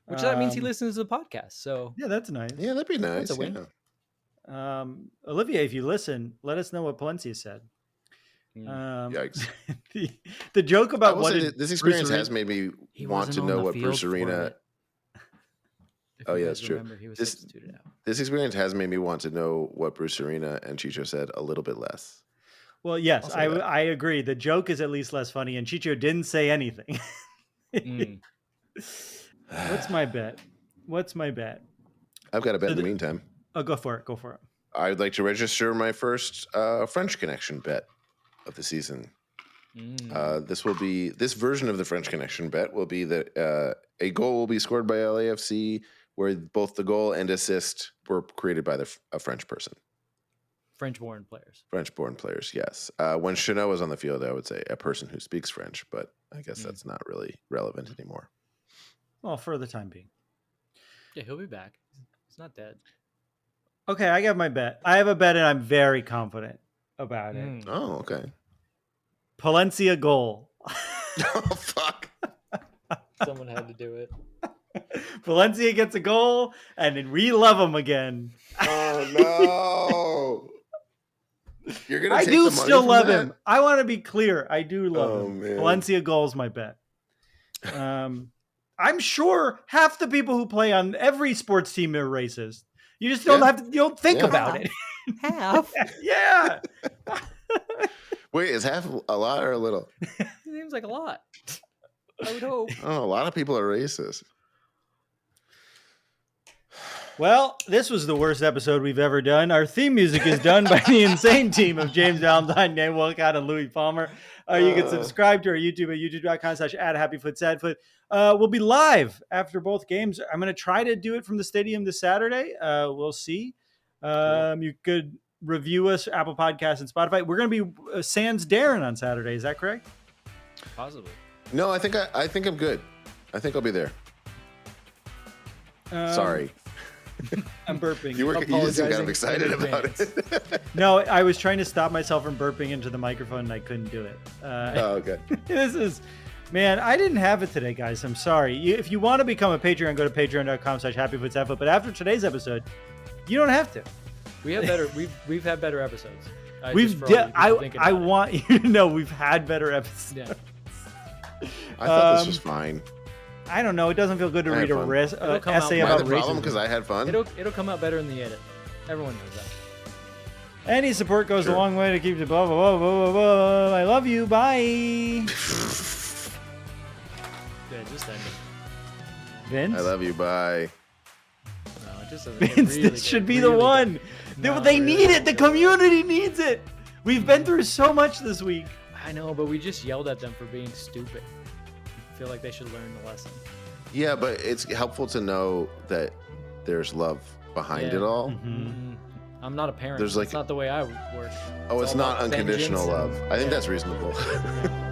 Which that means he listens to the podcast. So Yeah, that's nice. Yeah, that'd be nice. That's a win. Yeah. Olivier, if you listen, let us know what Palencia said. Yikes. The joke I about will what say did that this Bruce experience Arena- has made me he want wasn't to on know the what field Bruce for Arena. it. If Oh, you yeah, guys that's true. remember, he was This- substituted out. This experience has made me want to know what Bruce Arena and Chicho said a little bit less. Well, yes, I'll say that. I agree. The joke is at least less funny, and Chicho didn't say anything. Mm. What's my bet? I've got a bet in the the- meantime. Oh, go for it. Go for it. I'd like to register my first French Connection bet of the season. Mm. This version of the French Connection bet will be that a goal will be scored by LAFC where both the goal and assist were created by a French person. French-born players. French-born players, yes. When Chanot was on the field, I would say a person who speaks French, but I guess that's not really relevant anymore. Well, for the time being. Yeah, he'll be back. He's not dead. Okay, I got my bet. I have a bet, and I'm very confident about it. Mm. Oh, okay. Palencia goal. Oh, fuck. Someone had to do it. Valencia gets a goal, and then we love him again. Oh, no. You're gonna. I take do the money still from love that? him. I want to be clear. I do love him. Man. Valencia goal's my bet. I'm sure half the people who play on every sports team are racist. You just don't have to. You don't think about it. Half. Yeah. Wait, is half a lot or a little? Seems like a lot. I would hope. Oh, a lot of people are racist. Well, this was the worst episode we've ever done. Our theme music is done by the insane team of James Valentine, Nate Wolcott, and Louis Palmer. You can subscribe to our YouTube at youtube.com/@happyfootsadfoot. We'll be live after both games. I'm going to try to do it from the stadium this Saturday. We'll see. You could review us, Apple Podcasts and Spotify. We're going to be sans Darren on Saturday. Is that correct? Possibly. No, I think I'm good. I think I'll be there. Sorry. I'm burping. You just seem kind of excited about it. No, I was trying to stop myself from burping into the microphone and I couldn't do it. Okay. Man, I didn't have it today, guys. I'm sorry. If you want to become a Patreon, go to patreon.com/happyfootsadfoot. But after today's episode, you don't have to. We have better. We've had better episodes. I want you to know we've had better episodes. Yeah. I thought this was fine. I don't know. It doesn't feel good to read It'll come out essay Am I about the problem racism. because I had fun? It'll come out better in the edit. Everyone knows that. Any support goes Sure. a long way to keep the blah, blah, blah, blah, blah, blah. I love you. Bye. Yeah, just end it. Vince? I love you. Bye. No, it just doesn't. Vince, really this should good. be the Really one. good. No, They really need it. The good. community needs it. We've been through so much this week. I know, but we just yelled at them for being stupid. I feel like they should learn the lesson. Yeah, but it's helpful to know that there's love behind Yeah. it all. I'm not a parent. There's That's not the way I work. Oh, it's all not about unconditional vengeance love. and- I think yeah. that's reasonable. Yeah.